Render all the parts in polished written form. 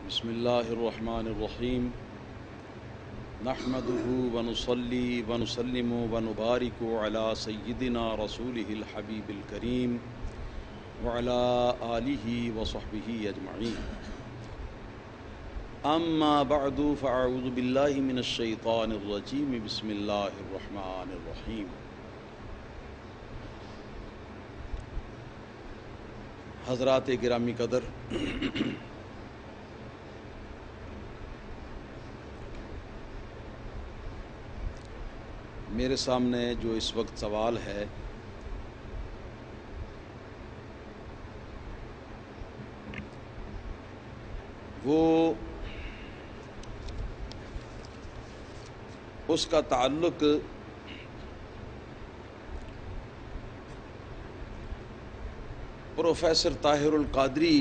بسم اللہ الرحمن الرحیم نحمده ونصلی ونسلم ونبارک علی سیدنا رسولہ الحبیب الکریم وعلی آلہ وصحبہ اجمعین اما بعد فاعوذ باللہ من الشیطان الرجیم بسم اللہ الرحمن الرحیم۔ حضرات گرامی قدر، میرے سامنے جو اس وقت سوال ہے وہ اس کا تعلق پروفیسر طاہر القادری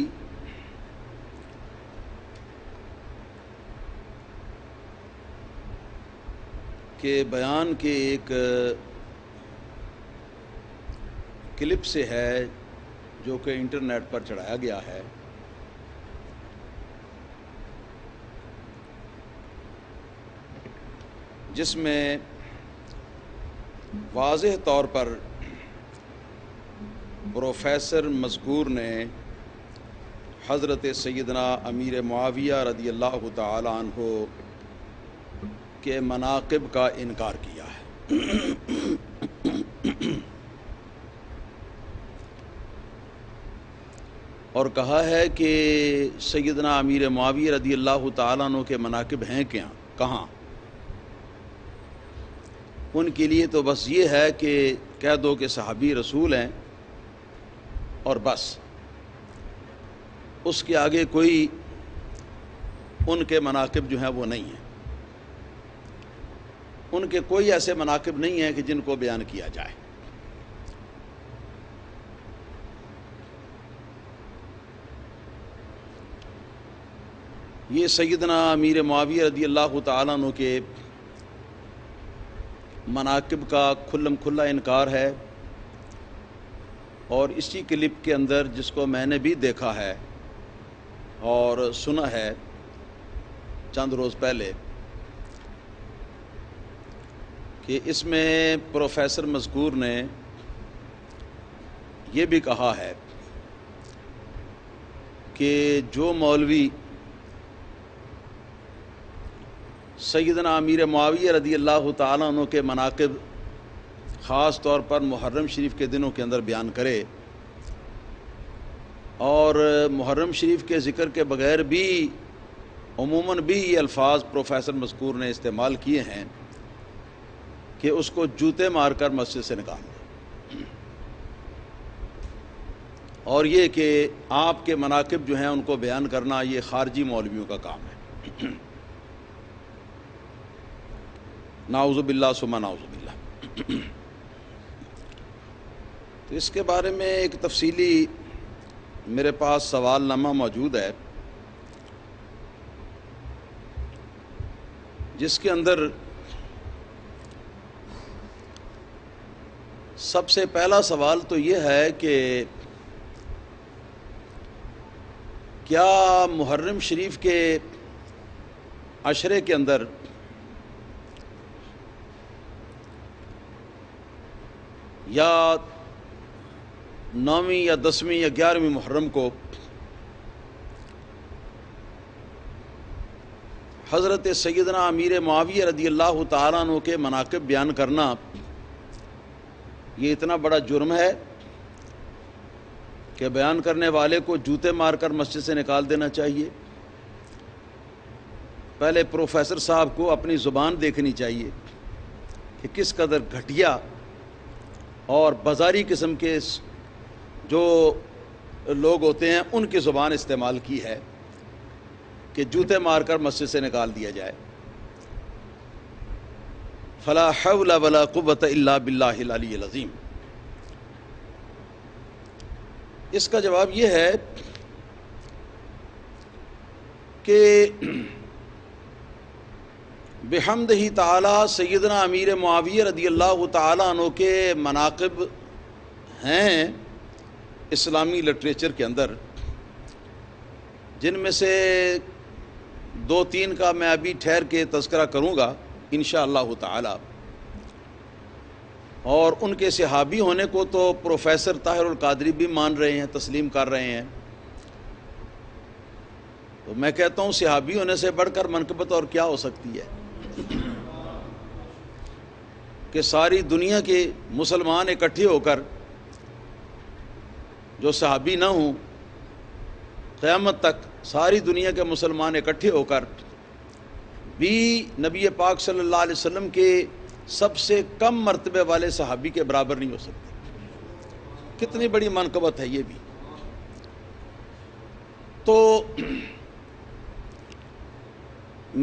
کے بیان کے ایک کلپ سے ہے جو کہ انٹرنیٹ پر چڑھایا گیا ہے۔ جس میں واضح طور پر پروفیسر مذکور نے حضرت سیدنا امیر معاویہ رضی اللہ تعالی عنہ کے مناقب کا انکار کیا ہے۔ اور کہا ہے کہ سیدنا امیر معاویہ رضی اللہ تعالیٰ عنہ کے مناقب ہیں کہاں؟ ان کے لیے تو بس یہ ہے کہ کہہ دو کہ صحابی رسول ہیں اور بس، اس کے آگے کوئی ان کے مناقب جو ہیں وہ نہیں ہیں۔ ان کے کوئی ایسے مناقب نہیں ہیں کہ جن کو بیان کیا جائے۔ یہ سیدنا امیر معاویہ رضی اللہ تعالیٰ عنہ کے مناقب کا کھلم کھلا انکار ہے، اور اسی کلپ کے اندر جس کو میں نے بھی دیکھا ہے اور سنا ہے چند روز پہلے، کہ اس میں پروفیسر مذکور نے یہ بھی کہا ہے کہ جو مولوی سیدنا امیر معاویہ رضی اللہ تعالیٰ عنہ کے مناقب خاص طور پر محرم شریف کے دنوں کے اندر بیان کرے، اور محرم شریف کے ذکر کے بغیر بھی عموماً بھی یہ الفاظ پروفیسر مذکور نے استعمال کیے ہیں کہ اس کو جوتے مار کر مسجد سے نکال دیں، اور یہ کہ آپ کے مناقب جو ہیں ان کو بیان کرنا یہ خارجی مولویوں کا کام ہے۔ نعوذ باللہ ثم نعوذ باللہ۔ تو اس کے بارے میں ایک تفصیلی میرے پاس سوال نامہ موجود ہے، جس کے اندر سب سے پہلا سوال تو یہ ہے کہ کیا محرم شریف کے عشرے کے اندر یا 9ویں یا 10ویں یا 11ویں محرم کو حضرت سیدنا امیر معاویہ رضی اللہ تعالیٰ عنہ کے مناقب بیان کرنا یہ اتنا بڑا جرم ہے کہ بیان کرنے والے کو جوتے مار کر مسجد سے نکال دینا چاہیے؟ پہلے پروفیسر صاحب کو اپنی زبان دیکھنی چاہیے کہ کس قدر گھٹیا اور بازاری قسم کے جو لوگ ہوتے ہیں ان کی زبان استعمال کی ہے کہ جوتے مار کر مسجد سے نکال دیا جائے۔ فلا حول ولا قوت الا باللہ العلی العظیم۔ اس کا جواب یہ ہے کہ بحمدہ تعالی سیدنا امیر معاویہ رضی اللہ تعالیٰ عنہ کے مناقب ہیں اسلامی لٹریچر کے اندر، جن میں سے دو تین کا میں ابھی ٹھہر کے تذکرہ کروں گا انشاءاللہ تعالی۔ اور ان کے صحابی ہونے کو تو پروفیسر طاہر القادری بھی مان رہے ہیں، تسلیم کر رہے ہیں۔ تو میں کہتا ہوں صحابی ہونے سے بڑھ کر منقبت اور کیا ہو سکتی ہے کہ ساری دنیا کے مسلمان اکٹھے ہو کر جو صحابی نہ ہوں، قیامت تک ساری دنیا کے مسلمان اکٹھے ہو کر بھی نبی پاک صلی اللہ علیہ وسلم کے سب سے کم مرتبے والے صحابی کے برابر نہیں ہو سکتے۔ کتنی بڑی منقبت ہے یہ بھی۔ تو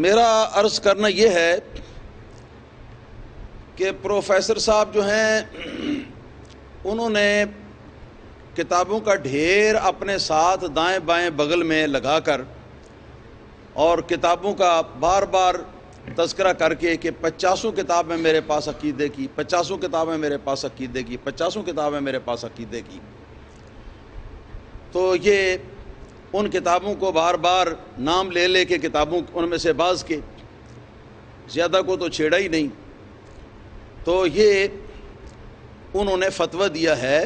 میرا عرض کرنا یہ ہے کہ پروفیسر صاحب جو ہیں انہوں نے کتابوں کا ڈھیر اپنے ساتھ دائیں بائیں بغل میں لگا کر اور کتابوں کا بار بار تذکرہ کر کے کہ 50 کتابیں میرے پاس عقیدے کی، 50 کتابیں میرے پاس عقیدے کی، 50 کتابیں میرے پاس عقیدے کی، تو یہ ان کتابوں کو بار بار نام لے لے کے کتابوں ان میں سے بعض کے زیادہ کو تو چھیڑا ہی نہیں۔ تو یہ انہوں نے فتویٰ دیا ہے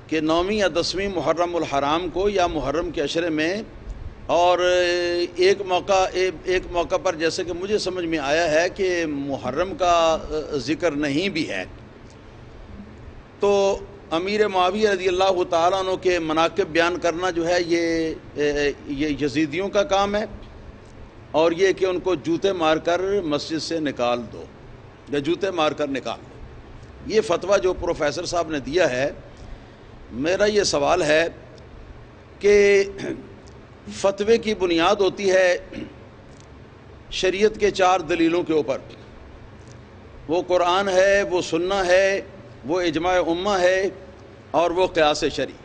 کہ 9ویں یا 10ویں محرم الحرام کو یا محرم کے عشرے میں، اور ایک موقع پر جیسے کہ مجھے سمجھ میں آیا ہے کہ محرم کا ذکر نہیں بھی ہے، تو امیر معاویہ رضی اللہ تعالیٰ عنہ کے مناقب بیان کرنا جو ہے یہ یزیدیوں کا کام ہے، اور یہ کہ ان کو جوتے مار کر مسجد سے نکال دو یا جوتے مار کر نکال دو۔ یہ فتویٰ جو پروفیسر صاحب نے دیا ہے، میرا یہ سوال ہے کہ فتوے کی بنیاد ہوتی ہے شریعت کے 4 دلیلوں کے اوپر، وہ قرآن ہے، وہ سنہ ہے، وہ اجماع امہ ہے، اور وہ قیاس شرعی۔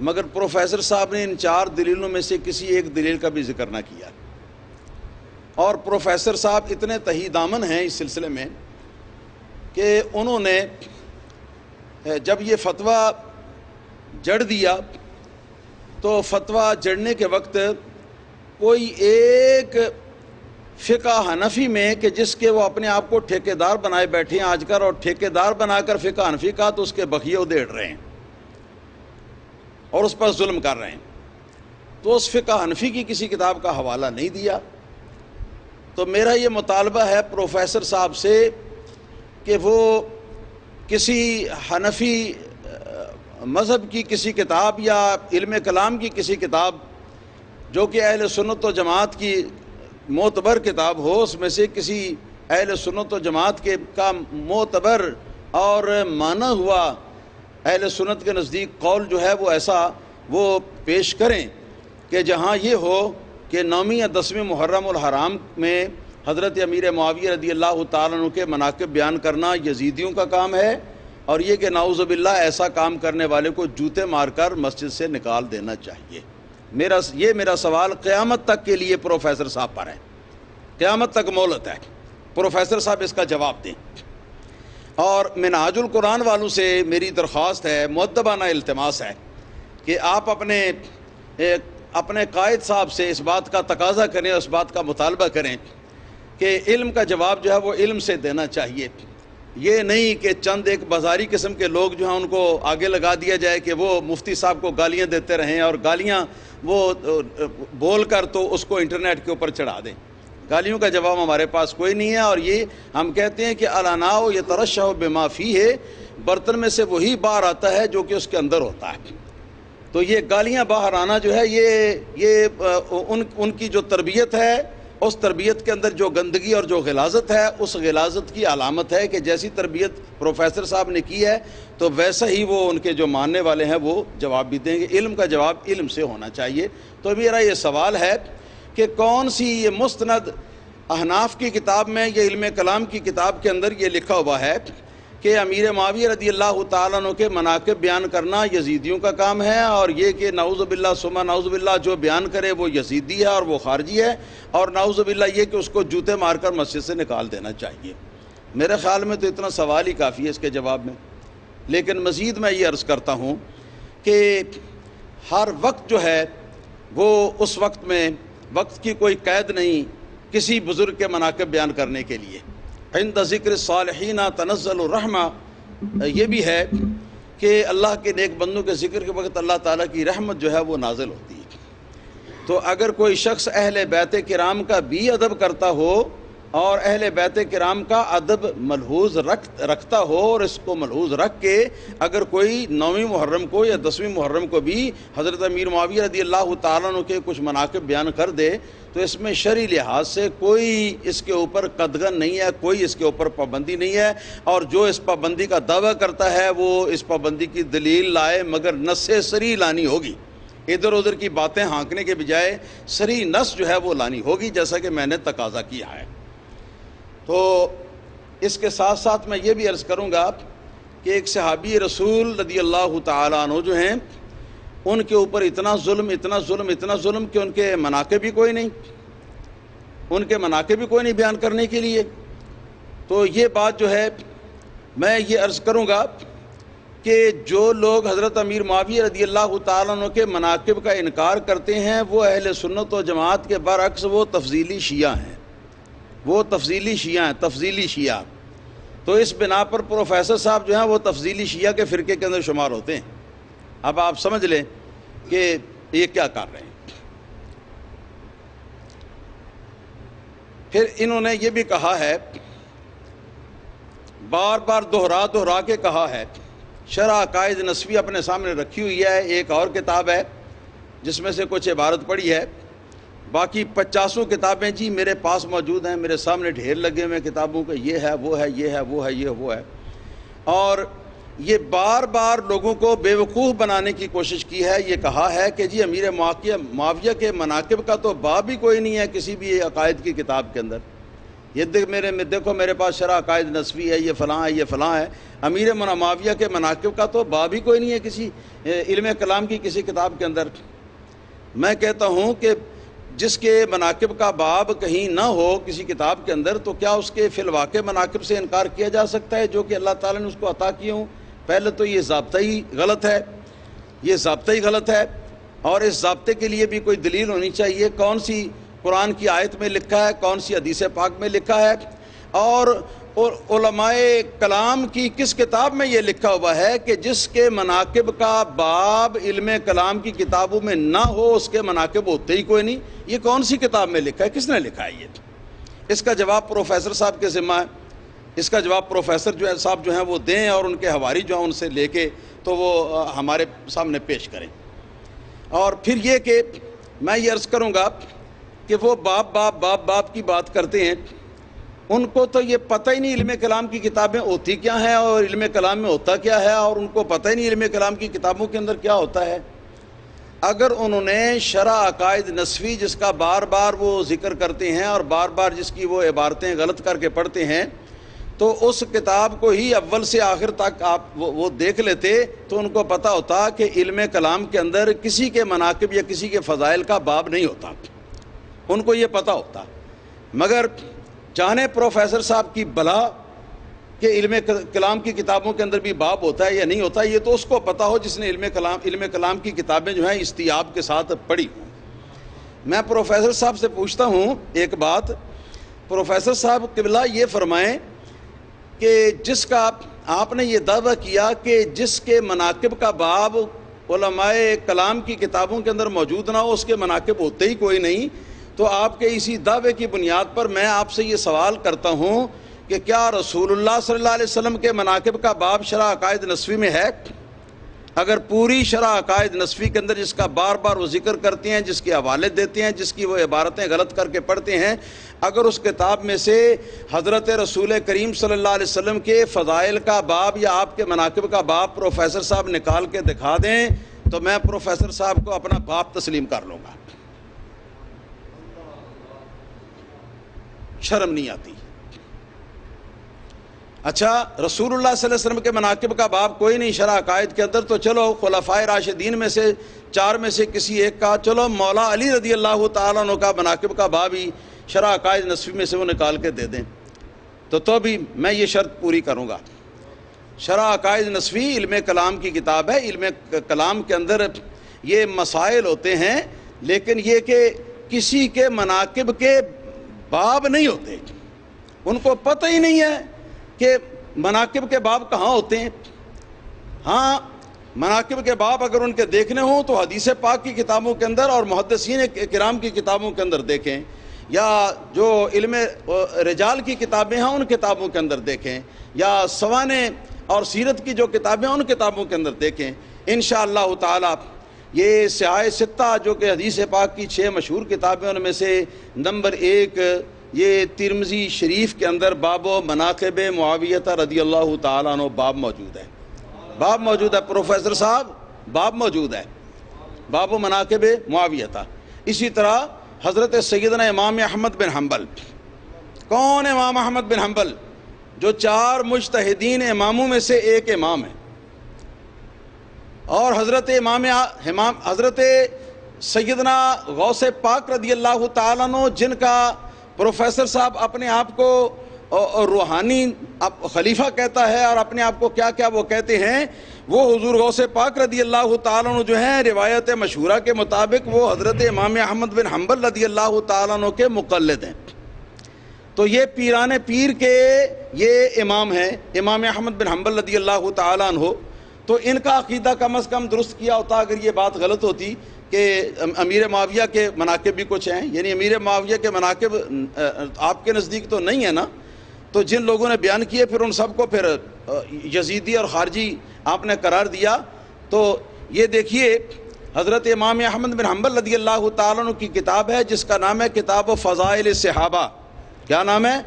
مگر پروفیسر صاحب نے ان 4 دلیلوں میں سے کسی ایک دلیل کا بھی ذکر نہ کیا، اور پروفیسر صاحب اتنے تہی دامن ہیں اس سلسلے میں کہ انہوں نے جب یہ فتویٰ جڑ دیا تو فتویٰ جڑنے کے وقت کوئی ایک فقہ حنفی میں کہ جس کے وہ اپنے آپ کو ٹھیکیدار بنائے بیٹھے ہیں آج کل، اور ٹھیکیدار بنا کر فقہ حنفی کا تو اس کے بقیے ادھیڑ رہے ہیں اور اس پر ظلم کر رہے ہیں، تو اس فقہ حنفی کی کسی کتاب کا حوالہ نہیں دیا۔ تو میرا یہ مطالبہ ہے پروفیسر صاحب سے کہ وہ کسی حنفی مذہب کی کسی کتاب یا علم کلام کی کسی کتاب جو کہ اہل سنت و جماعت کی معتبر کتاب ہو، اس میں سے کسی اہل سنت و جماعت کے کا معتبر اور مانا ہوا اہل سنت کے نزدیک قول جو ہے وہ ایسا وہ پیش کریں کہ جہاں یہ ہو کہ 9ویں یا 10ویں محرم الحرام میں حضرت امیر معاویہ رضی اللہ تعالیٰ عنہ کے مناقب بیان کرنا یزیدیوں کا کام ہے، اور یہ کہ نعوذ باللہ ایسا کام کرنے والے کو جوتے مار کر مسجد سے نکال دینا چاہیے۔ میرا سوال قیامت تک کے لیے پروفیسر صاحب پر ہے، قیامت تک مہلت ہے، پروفیسر صاحب اس کا جواب دیں۔ اور منہاج القرآن والوں سے میری درخواست ہے، مؤدبانہ التماس ہے کہ آپ اپنے قائد صاحب سے اس بات کا تقاضا کریں، اس بات کا مطالبہ کریں کہ علم کا جواب جو ہے وہ علم سے دینا چاہیے، یہ نہیں کہ چند ایک بازاری قسم کے لوگ جو ہیں ان کو آگے لگا دیا جائے کہ وہ مفتی صاحب کو گالیاں دیتے رہیں اور گالیاں وہ بول کر تو اس کو انٹرنیٹ کے اوپر چڑھا دیں۔ گالیوں کا جواب ہمارے پاس کوئی نہیں ہے، اور یہ ہم کہتے ہیں کہ الاناء یترشح بما فیہ، برتن میں سے وہی باہر آتا ہے جو کہ اس کے اندر ہوتا ہے۔ تو یہ گالیاں باہر آنا جو ہے یہ ان کی جو تربیت ہے، اس تربیت کے اندر جو گندگی اور جو غلاظت ہے، اس غلاظت کی علامت ہے کہ جیسی تربیت پروفیسر صاحب نے کی ہے تو ویسا ہی وہ ان کے جو ماننے والے ہیں وہ جواب بھی دیں گے۔ علم کا جواب علم سے ہونا چاہیے۔ تو میرا یہ سوال ہے کہ کون سی یہ مستند احناف کی کتاب میں یا علم کلام کی کتاب کے اندر یہ لکھا ہوا ہے کہ امیر معاویہ رضی اللہ تعالیٰ عنہ کے مناقب بیان کرنا یزیدیوں کا کام ہے، اور یہ کہ نعوذ باللہ ثم نعوذ باللہ جو بیان کرے وہ یزیدی ہے اور وہ خارجی ہے، اور نعوذ باللہ یہ کہ اس کو جوتے مار کر مسجد سے نکال دینا چاہیے۔ میرے خیال میں تو اتنا سوال ہی کافی ہے اس کے جواب میں۔ لیکن مزید میں یہ عرض کرتا ہوں کہ ہر وقت جو ہے وہ اس وقت میں وقت کی کوئی قید نہیں کسی بزرگ کے مناقب بیان کرنے کے لیے۔ عند ذکر الصالحین تنزل الرحمہ، یہ بھی ہے کہ اللہ کے نیک بندوں کے ذکر کے وقت اللہ تعالیٰ کی رحمت جو ہے وہ نازل ہوتی ہے۔ تو اگر کوئی شخص اہل بیت کرام کا بھی ادب کرتا ہو اور اہل بیت کرام کا ادب ملحوظ رکھتا ہو، اور اس کو ملحوظ رکھ کے اگر کوئی 9ویں محرم کو یا 10ویں محرم کو بھی حضرت امیر معاویہ رضی اللہ تعالیٰ عنہ کے کچھ مناقب بیان کر دے، تو اس میں شرعی لحاظ سے کوئی اس کے اوپر قدغن نہیں ہے، کوئی اس کے اوپر پابندی نہیں ہے، اور جو اس پابندی کا دعویٰ کرتا ہے وہ اس پابندی کی دلیل لائے، مگر نص صریح لانی ہوگی۔ ادھر ادھر کی باتیں ہانکنے کے بجائے صریح نص جو ہے وہ لانی ہوگی، جیسا کہ میں نے تقاضا کیا ہے۔ تو اس کے ساتھ ساتھ میں یہ بھی عرض کروں گا کہ ایک صحابی رسول رضی اللہ تعالیٰ عنہ جو ہیں، ان کے اوپر اتنا ظلم کہ ان کے مناقب بھی کوئی نہیں، بیان کرنے کے لیے۔ تو یہ بات جو ہے میں یہ عرض کروں گا کہ جو لوگ حضرت امیر معاویہ رضی اللہ تعالیٰ عنہ کے مناقب کا انکار کرتے ہیں، وہ اہل سنت و جماعت کے برعکس وہ تفضیلی شیعہ ہیں، تفضیلی شیعہ۔ تو اس بنا پر پروفیسر صاحب جو ہیں وہ تفضیلی شیعہ کے فرقے کے اندر شمار ہوتے ہیں۔ اب آپ سمجھ لیں کہ یہ کیا کر رہے ہیں۔ پھر انہوں نے یہ بھی کہا ہے، بار بار دہرا کے کہا ہے، شرح عقائد نسوی اپنے سامنے رکھی ہوئی ہے، ایک اور کتاب ہے جس میں سے کچھ عبارت پڑھی ہے، باقی 50 کتابیں جی میرے پاس موجود ہیں، میرے سامنے ڈھیر لگے ہوئے کتابوں کے، یہ ہے وہ ہے یہ ہے وہ ہے یہ وہ ہے۔ اور یہ بار بار لوگوں کو بیوقوف بنانے کی کوشش کی ہے، یہ کہا ہے کہ جی امیر معاویہ کے مناقب کا تو باب ہی کوئی نہیں ہے کسی بھی عقائد کی کتاب کے اندر، یہ دیکھو میرے پاس شرح عقائد نسوی ہے، یہ فلاں ہے یہ فلاں ہے، امیر معاویہ کے مناقب کا تو باب ہی کوئی نہیں ہے کسی علم کلام کی کسی کتاب کے اندر۔ میں کہتا ہوں کہ جس کے مناقب کا باب کہیں نہ ہو کسی کتاب کے اندر، تو کیا اس کے فی الواقع مناقب سے انکار کیا جا سکتا ہے جو کہ اللہ تعالیٰ نے اس کو عطا کیے ہوں؟ پہلے تو یہ ضابطہ ہی غلط ہے، اور اس ضابطے کے لیے بھی کوئی دلیل ہونی چاہیے، کون سی قرآن کی آیت میں لکھا ہے، کون سی حدیث پاک میں لکھا ہے، اور علماء کلام کی کس کتاب میں یہ لکھا ہوا ہے کہ جس کے مناقب کا باب علم کلام کی کتابوں میں نہ ہو اس کے مناقب ہوتے ہی کوئی نہیں۔ یہ کون سی کتاب میں لکھا ہے، کس نے لکھا ہے یہ؟ اس کا جواب پروفیسر صاحب کے ذمہ ہے، اس کا جواب پروفیسر صاحب جو ہیں وہ دیں، اور ان کے حواری جو ہیں ان سے لے کے تو وہ ہمارے سامنے پیش کریں۔ اور پھر یہ کہ میں یہ عرض کروں گا کہ وہ باپ کی بات کرتے ہیں، ان کو تو یہ پتہ ہی نہیں علم کلام کی کتابیں ہوتی کیا ہیں اور علم کلام میں ہوتا کیا ہے، اور ان کو پتہ ہی نہیں علم کلام کی کتابوں کے اندر کیا ہوتا ہے۔ اگر انہوں نے شرح عقائد نسوی جس کا بار بار وہ ذکر کرتے ہیں اور بار بار جس کی وہ عبارتیں غلط کر کے پڑھتے ہیں، تو اس کتاب کو ہی اول سے آخر تک آپ وہ دیکھ لیتے تو ان کو پتہ ہوتا کہ علم کلام کے اندر کسی کے مناقب یا کسی کے فضائل کا باب نہیں ہوتا، ان کو یہ پتہ ہوتا۔ مگر جانے پروفیسر صاحب کی بلا کہ علم کلام کی کتابوں کے اندر بھی باب ہوتا ہے یا نہیں ہوتا، یہ تو اس کو پتہ ہو جس نے علم کلام کی کتابیں جو ہیں استیاب کے ساتھ پڑھی ہوں۔ میں پروفیسر صاحب سے پوچھتا ہوں ایک بات، پروفیسر صاحب قبلہ یہ فرمائیں کہ جس کا آپ نے یہ دعویٰ کیا کہ جس کے مناقب کا باب علماء کلام کی کتابوں کے اندر موجود نہ ہو اس کے مناقب ہوتے ہی کوئی نہیں، تو آپ کے اسی دعوے کی بنیاد پر میں آپ سے یہ سوال کرتا ہوں کہ کیا رسول اللہ صلی اللہ علیہ وسلم کے مناقب کا باب شرح عقائد نسوی میں ہے؟ اگر پوری شرح عقائد نسوی کے اندر جس کا بار بار وہ ذکر کرتے ہیں، جس کے حوالے دیتے ہیں، جس کی وہ عبارتیں غلط کر کے پڑھتے ہیں، اگر اس کتاب میں سے حضرت رسول کریم صلی اللہ علیہ وسلم کے فضائل کا باب یا آپ کے مناقب کا باب پروفیسر صاحب نکال کے دکھا دیں تو میں پروفیسر صاحب کو اپنا باپ تسلیم کر لوں گا۔ شرم نہیں آتی؟ اچھا رسول اللہ صلی اللہ علیہ وسلم کے مناقب کا باب کوئی نہیں شرح عقائد کے اندر، تو چلو خلفائے راشدین میں سے 4 میں سے کسی ایک کا، چلو مولا علی رضی اللہ تعالیٰ عنہ کا مناقب کا باب ہی شرح عقائد نسوی میں سے وہ نکال کے دے دیں، تو بھی میں یہ شرط پوری کروں گا۔ شرح عقائد نسوی علم کلام کی کتاب ہے، علم کلام کے اندر یہ مسائل ہوتے ہیں، لیکن یہ کہ کسی کے مناقب کے باب نہیں ہوتے، ان کو پتہ ہی نہیں ہے کہ مناقب کے باب کہاں ہوتے ہیں۔ ہاں مناقب کے باب اگر ان کے دیکھنے ہوں تو حدیث پاک کی کتابوں کے اندر اور محدثین کرام کی کتابوں کے اندر دیکھیں، یا جو علم رجال کی کتابیں ہیں ان کتابوں کے اندر دیکھیں، یا سوانح اور سیرت کی جو کتابیں ہیں ان کتابوں کے اندر دیکھیں۔ انشاءاللہ تعالی یہ سیاہ ستہ جو کہ حدیث پاک کی 6 مشہور کتابیں ان میں سے نمبر 1 یہ ترمذی شریف کے اندر باب و مناقب معاویہ رضی اللہ تعالیٰ عنہ باب موجود ہے، باب موجود ہے پروفیسر صاحب، باب موجود ہے باب و مناقب معاویہ۔ اسی طرح حضرت سیدنا امام احمد بن حنبل، کون امام احمد بن حنبل؟ جو 4 مجتہدین اماموں میں سے ایک امام ہے، اور حضرت سیدنا غوث پاک رضی اللہ تعالیٰ عنہ جن کا پروفیسر صاحب اپنے آپ کو روحانی خلیفہ کہتا ہے اور اپنے آپ کو کیا کیا وہ کہتے ہیں، وہ حضور غوث پاک رضی اللہ تعالیٰ عنہ جو ہیں روایت مشہورہ کے مطابق وہ حضرت امام احمد بن حنبل رضی اللہ تعالیٰ عنہ کے مقلد ہیں۔ تو یہ پیران پیر کے یہ امام ہیں امام احمد بن حنبل رضی اللہ تعالیٰ عنہ۔ تو ان کا عقیدہ کم از کم درست کیا ہوتا اگر یہ بات غلط ہوتی کہ امیر معاویہ کے مناقب بھی کچھ ہیں، یعنی امیر معاویہ کے مناقب آپ کے نزدیک تو نہیں ہے نا، تو جن لوگوں نے بیان کیے پھر ان سب کو پھر یزیدی اور خارجی آپ نے قرار دیا۔ تو یہ دیکھیے حضرت امام احمد بن حنبل رضی اللہ تعالیٰ عنہ کی کتاب ہے جس کا نام ہے کتاب و فضائل الصحابہ۔ کیا نام ہے؟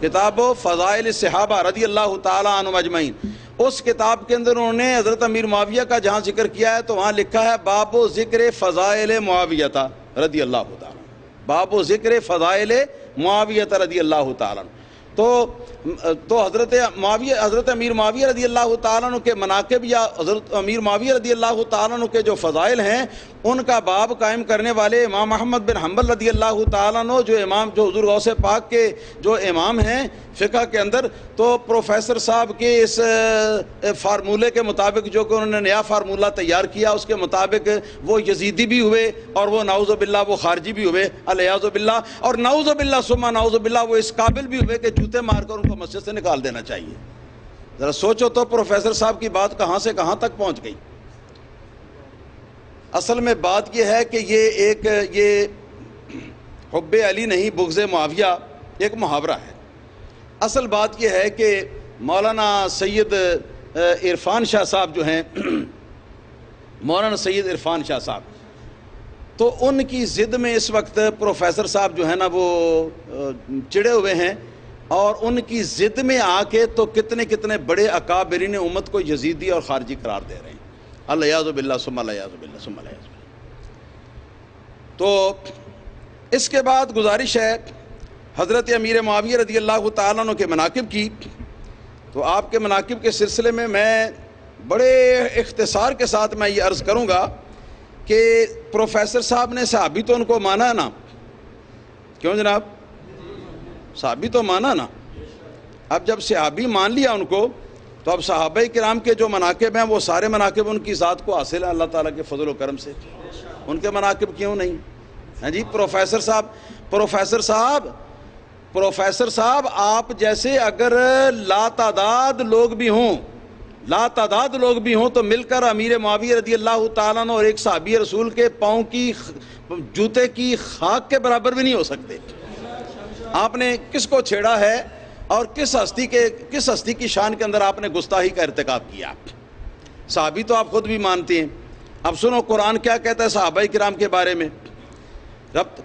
کتاب و فضائل الصحابہ رضی اللہ تعالیٰ عنہم اجمعین۔ اس کتاب کے اندر انہوں نے حضرت امیر معاویہ کا جہاں ذکر کیا ہے تو وہاں لکھا ہے باب و ذکر فضائل معاویہ رضی اللہ تعالیٰ، باب و ذکر فضائل معاویہ رضی اللہ تعالیٰ۔ تو حضرت امیر معاویہ رضی اللہ تعالیٰ عنہ کے مناقب یا حضرت امیر معاویہ رضی اللہ تعالیٰ عنہ کے جو فضائل ہیں ان کا باب قائم کرنے والے امام احمد بن حنبل رضی اللہ تعالیٰ عنہ جو حضور غوث پاک کے جو امام ہیں فقہ کے اندر، تو پروفیسر صاحب کے اس فارمولے کے مطابق جو کہ انہوں نے نیا فارمولہ تیار کیا اس کے مطابق وہ یزیدی بھی ہوئے اور وہ نعوذ باللہ وہ خارجی بھی ہوئے الیاذ باللہ، اور نعوذ باللہ ثم نعوذ باللہ وہ اس قابل بھی ہوئے کہ جوتے مار کر ان کو مسجد سے نکال دینا چاہیے۔ ذرا سوچو تو پروفیسر صاحب کی بات کہاں سے کہاں تک پہنچ گئی۔ اصل میں بات یہ ہے کہ یہ حب علی نہیں بغض معاویہ ایک محاورہ ہے۔ اصل بات یہ ہے کہ مولانا سید عرفان شاہ صاحب جو ہیں مولانا سید عرفان شاہ صاحب، تو ان کی ضد میں اس وقت پروفیسر صاحب جو ہے نا وہ چڑے ہوئے ہیں، اور ان کی ضد میں آ کے تو کتنے بڑے اکابرین امت کو یزیدی اور خارجی قرار دے رہے ہیں، الیاذ باللہ ثم الیاذ باللہ ثم الیاذ باللہ۔ تو اس کے بعد گزارش ہے حضرت امیر معاویہ رضی اللہ تعالیٰ عنہ کے مناقب کی۔ تو آپ کے مناقب کے سلسلے میں بڑے اختصار کے ساتھ میں یہ عرض کروں گا کہ پروفیسر صاحب نے صحابی تو ان کو مانا ہے نا، کیوں جناب؟ صحابی تو مانا نا۔ اب جب صحابی مان لیا ان کو تو اب صحابہ کرام کے جو مناقب ہیں وہ سارے مناقب ان کی ذات کو حاصل ہیں اللہ تعالیٰ کے فضل و کرم سے، ان کے مناقب کیوں نہیں ہیں جی؟ پروفیسر صاحب آپ جیسے اگر لاتعداد لوگ بھی ہوں تو مل کر امیر معاویہ رضی اللہ تعالیٰ عنہ اور ایک صحابی رسول کے پاؤں کی جوتے کی خاک کے برابر بھی نہیں ہو سکتے۔ آپ نے کس کو چھیڑا ہے اور کس ہستی کی شان کے اندر آپ نے گستاخی کا ارتکاب کیا؟ صحابی تو آپ خود بھی مانتے ہیں۔ اب سنو قرآن کیا کہتا ہے صحابہ کرام کے بارے میں۔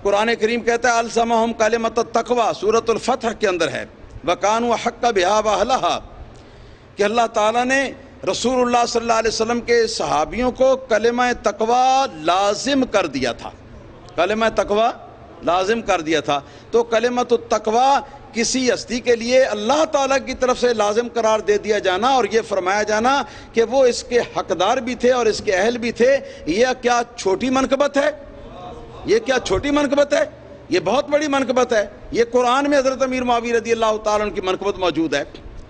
قرآن کریم کہتا ہے الزمہم کلمۃ التقوی، سورۃ الفتح کے اندر ہے، وَكَانُوا أَحَقَّ بِهَا وَأَهْلَهَا، کہ اللہ تعالیٰ نے رسول اللہ صلی اللہ علیہ وسلم کے صحابیوں کو کلمہ تقوی لازم کر دیا تھا، کلمہ تقوی لازم کر دیا تھا۔ تو کلمۃ التقوی کسی ہستی کے لیے اللہ تعالیٰ کی طرف سے لازم قرار دے دیا جانا اور یہ فرمایا جانا کہ وہ اس کے حقدار بھی تھے اور اس کے اہل بھی تھے، یہ کیا چھوٹی منقبت ہے؟ یہ کیا چھوٹی منقبت ہے؟ یہ بہت بڑی منقبت ہے۔ یہ قرآن میں حضرت امیر معاویہ رضی اللہ تعالیٰ عنہ کی منقبت موجود ہے،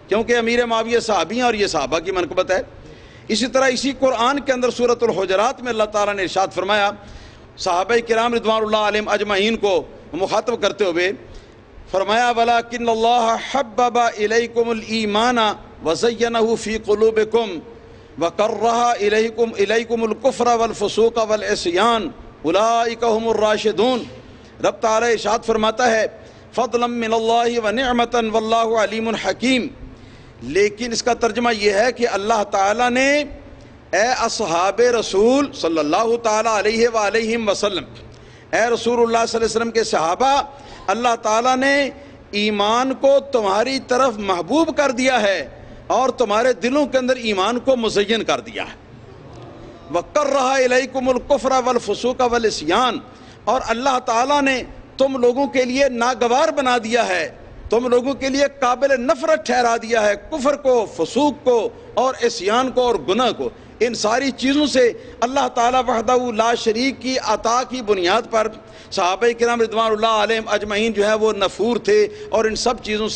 کیونکہ امیر معاویہ صحابی ہیں اور یہ صحابہ کی منقبت ہے۔ اسی طرح اسی قرآن کے اندر سورۃ الحجرات میں اللہ تعالیٰ نے ارشاد فرمایا صحابہ کرام رضوان اللہ علیہم اجمعین کو مخاطب کرتے ہوئے فرمایا وَلَكِنَّ اللَّهَ حَبَّبَ إِلَيْكُمُ الْإِيمَانَ وَزَيَّنَهُ فِي قُلُوبِكُمْ وَكَرَّهَ إِلَيْكُمُ الْكُفْرَ وَالْفُسُوقَ وَالْعِصْيَانَ أُولَٰئِكَ هُمُ الرَّاشِدُونَ۔ رب تعالیٰ ارشاد فرماتا ہے فضلا من اللہ ونعمتا واللہ علیم حکیم، لیکن اس کا ترجمہ یہ ہے کہ اللہ تعالیٰ نے اے اصحاب رسول صلی اللہ تعالیٰ علیہ وآلہ وسلم، اے رسول اللہ صلی اللہ علیہ وسلم کے صحابہ، اللہ تعالیٰ نے ایمان کو تمہاری طرف محبوب کر دیا ہے اور تمہارے دلوں کے اندر ایمان کو مزین کر دیا ہے۔ وَقَرَّهَ إِلَيْكُمُ الْكُفْرَ وَالْفُسُوقَ وَالْعِصْيَانَ، اور اللہ تعالیٰ نے تم لوگوں کے لیے ناگوار بنا دیا ہے، تم لوگوں کے لیے قابل نفرت ٹھہرا دیا ہے کفر کو، فسوق کو اور عصیان کو اور گناہ کو۔ ان ساری چیزوں سے اللہ تعالیٰ وحدہ لا شریک کی عطا کی بنیاد پر صحابہ کرام رضوان اللہ علیہم اجمعین جو ہے وہ نفور تھے اور ان سب چیزوں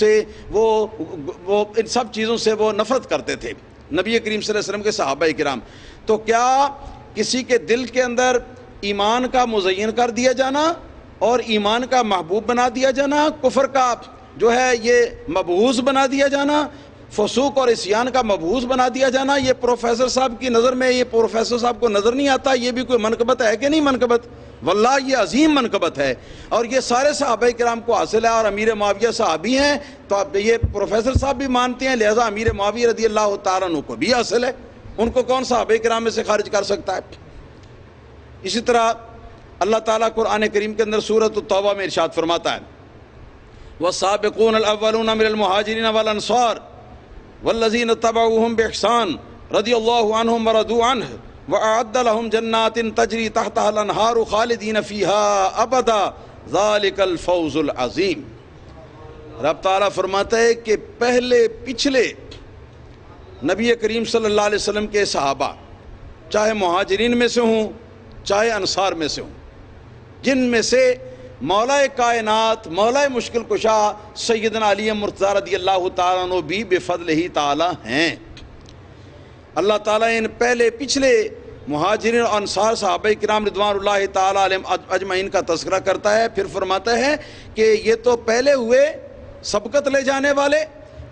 سے وہ نفرت کرتے تھے نبی کریم صلی اللہ علیہ وسلم کے صحابہ کرام۔ تو کیا کسی کے دل کے اندر ایمان کا مزین کر دیا جانا اور ایمان کا محبوب بنا دیا جانا، کفر کا جو ہے یہ مبغوض بنا دیا جانا، فسوق اور عصیان کا مبغوض بنا دیا جانا، یہ پروفیسر صاحب کی نظر میں، یہ پروفیسر صاحب کو نظر نہیں آتا یہ بھی کوئی منقبت ہے کہ نہیں منقبت؟ واللہ یہ عظیم منقبت ہے، اور یہ سارے صحابہ کرام کو حاصل ہے، اور امیر معاویہ صحابی ہیں تو اب یہ پروفیسر صاحب بھی مانتے ہیں، لہذا امیر معاویہ رضی اللہ تعالیٰ عنہ کو بھی حاصل ہے، ان کو کون صحابہ کرام میں سے خارج کر سکتا ہے؟ اسی طرح اللہ تعالیٰ قرآن کریم کے اندر سورۃ التوبہ میں ارشاد فرماتا ہے وَالسَّابِقُونَ الْأَوَّلُونَ مِنَ الْمُهَاجِرِينَ وَالْأَنصَارِ وَالَّذِينَ اتَّبَعُوهُم بِإِحْسَانٍ رَضِيَ اللَّهُ عَنْهُمْ وَرَضُوا عَنْهُ وَأَعَدَّ لَهُمْ جَنَّاتٍ تَجْرِي تَحْتَهَا الْأَنْهَارُ خَالِدِينَ فِيهَا أَبَدًا ذَلِكَ الْفَوْزُ الْعَظِيمُ۔ رب تعالیٰ فرماتا ہے کہ پچھلے نبی کریم صلی اللہ علیہ وسلم کے صحابہ، چاہے مہاجرین میں سے ہوں چاہے انصار میں سے ہوں، جن میں سے مولا کائنات، مولا مشکل کشا سیدنا علی مرتضیٰ رضی اللہ تعالیٰ عنہ بھی بفضل ہی تعالیٰ ہیں۔ اللہ تعالیٰ ان پچھلے مہاجرین اور انصار صحابہ کرام رضوان اللہ تعالیٰ علیہم اجمعین کا تذکرہ کرتا ہے، پھر فرماتا ہے کہ یہ تو پہلے ہوئے سبقت لے جانے والے،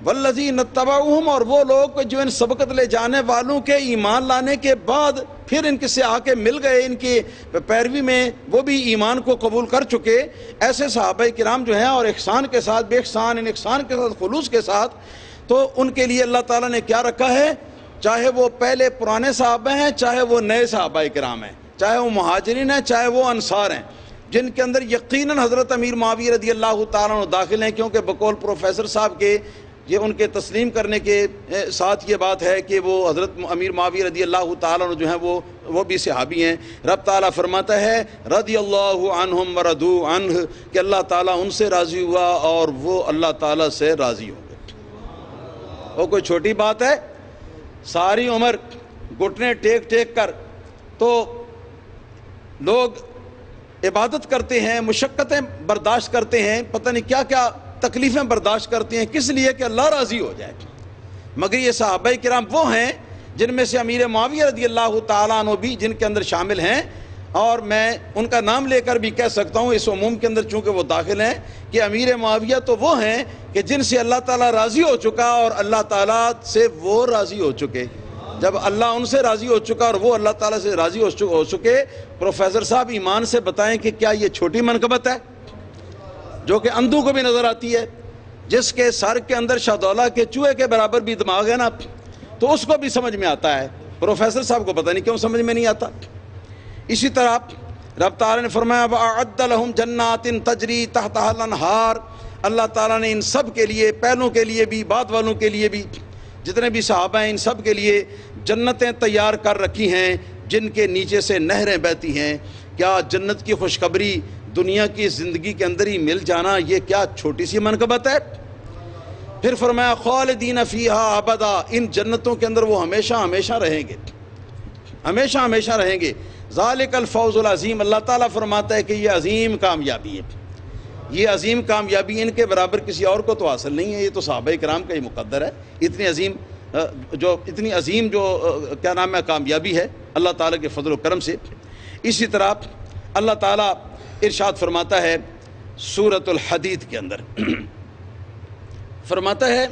والذین اتبعوہم، اور وہ لوگ جو ان سبقت لے جانے والوں کے ایمان لانے کے بعد پھر ان کے سے آ کے مل گئے، ان کی پیروی میں وہ بھی ایمان کو قبول کر چکے، ایسے صحابہ کرام جو ہیں، اور احسان کے ساتھ، بے احسان ان احسان کے ساتھ، خلوص کے ساتھ، تو ان کے لیے اللہ تعالیٰ نے کیا رکھا ہے؟ چاہے وہ پہلے پرانے صحابہ ہیں، چاہے وہ نئے صحابہ کرام ہیں، چاہے وہ مہاجرین ہیں، چاہے وہ انصار ہیں، جن کے اندر یقیناً حضرت امیر معاویہ رضی اللہ تعالیٰ عنہ داخل ہیں، کیونکہ بقول پروفیسر صاحب کے یہ ان کے تسلیم کرنے کے ساتھ یہ بات ہے کہ وہ حضرت امیر معاویہ رضی اللہ تعالیٰ عنہ جو ہیں وہ بھی صحابی ہیں۔ رب تعالیٰ فرماتا ہے رضی اللہ عنہم ورضوا عنہ، کہ اللہ تعالیٰ ان سے راضی ہوا اور وہ اللہ تعالیٰ سے راضی ہو گئے۔ وہ کوئی چھوٹی بات ہے؟ ساری عمر گھٹنے ٹیک کر تو لوگ عبادت کرتے ہیں، مشقتیں برداشت کرتے ہیں، پتہ نہیں کیا کیا تکلیفیں برداشت کرتے ہیں، کس لیے؟ کہ اللہ راضی ہو جائے۔ مگر یہ صحابہ کرام وہ ہیں جن میں سے امیر معاویہ رضی اللہ تعالیٰ عنہ بھی جن کے اندر شامل ہیں، اور میں ان کا نام لے کر بھی کہہ سکتا ہوں اس عموم کے اندر چونکہ وہ داخل ہیں، کہ امیر معاویہ تو وہ ہیں کہ جن سے اللہ تعالیٰ راضی ہو چکا اور اللہ تعالیٰ سے وہ راضی ہو چکے۔ جب اللہ ان سے راضی ہو چکا اور وہ اللہ تعالیٰ سے راضی ہو چکے، پروفیسر صاحب ایمان سے بتائیں کہ کیا یہ چھوٹی منقبت ہے جو کہ اندھوں کو بھی نظر آتی ہے؟ جس کے سر کے اندر شہدولہ کے چوہے کے برابر بھی دماغ ہے نا، تو اس کو بھی سمجھ میں آتا ہے، پروفیسر صاحب کو پتہ نہیں کیوں سمجھ میں نہیں آتا۔ اسی طرح رب تعالیٰ نے فرمایا وَأَعَدَّ لَهُمْ جَنَّاتٍ تَجْرِي تَحْتَهَا الْأَنْهَارُ، اللہ تعالیٰ نے ان سب کے لیے، پہلوں کے لیے بھی، بعد والوں کے لیے بھی، جتنے بھی صحابہ ہیں ان سب کے لیے جنتیں تیار کر رکھی ہیں جن کے نیچے سے نہریں بہتی ہیں۔ کیا جنت کی خوشخبری دنیا کی زندگی کے اندر ہی مل جانا یہ کیا چھوٹی سی منقبت ہے؟ پھر فرمایا خالدین فیہا ابدا، ان جنتوں کے اندر وہ ہمیشہ ہمیشہ رہیں گے، ہمیشہ ہمیشہ رہیں گے۔ ذالک الفوز العظیم، اللہ تعالیٰ فرماتا ہے کہ یہ عظیم کامیابی ہے، یہ عظیم کامیابی ان کے برابر کسی اور کو تو حاصل نہیں ہے، یہ تو صحابہ کرام کا ہی مقدر ہے۔ اتنی عظیم جو کیا نام ہے کامیابی ہے اللہ تعالیٰ کے فضل و کرم سے۔ اسی طرح اللہ تعالیٰ ارشاد فرماتا ہے سورۃ الحدید کے اندر، فرماتا ہے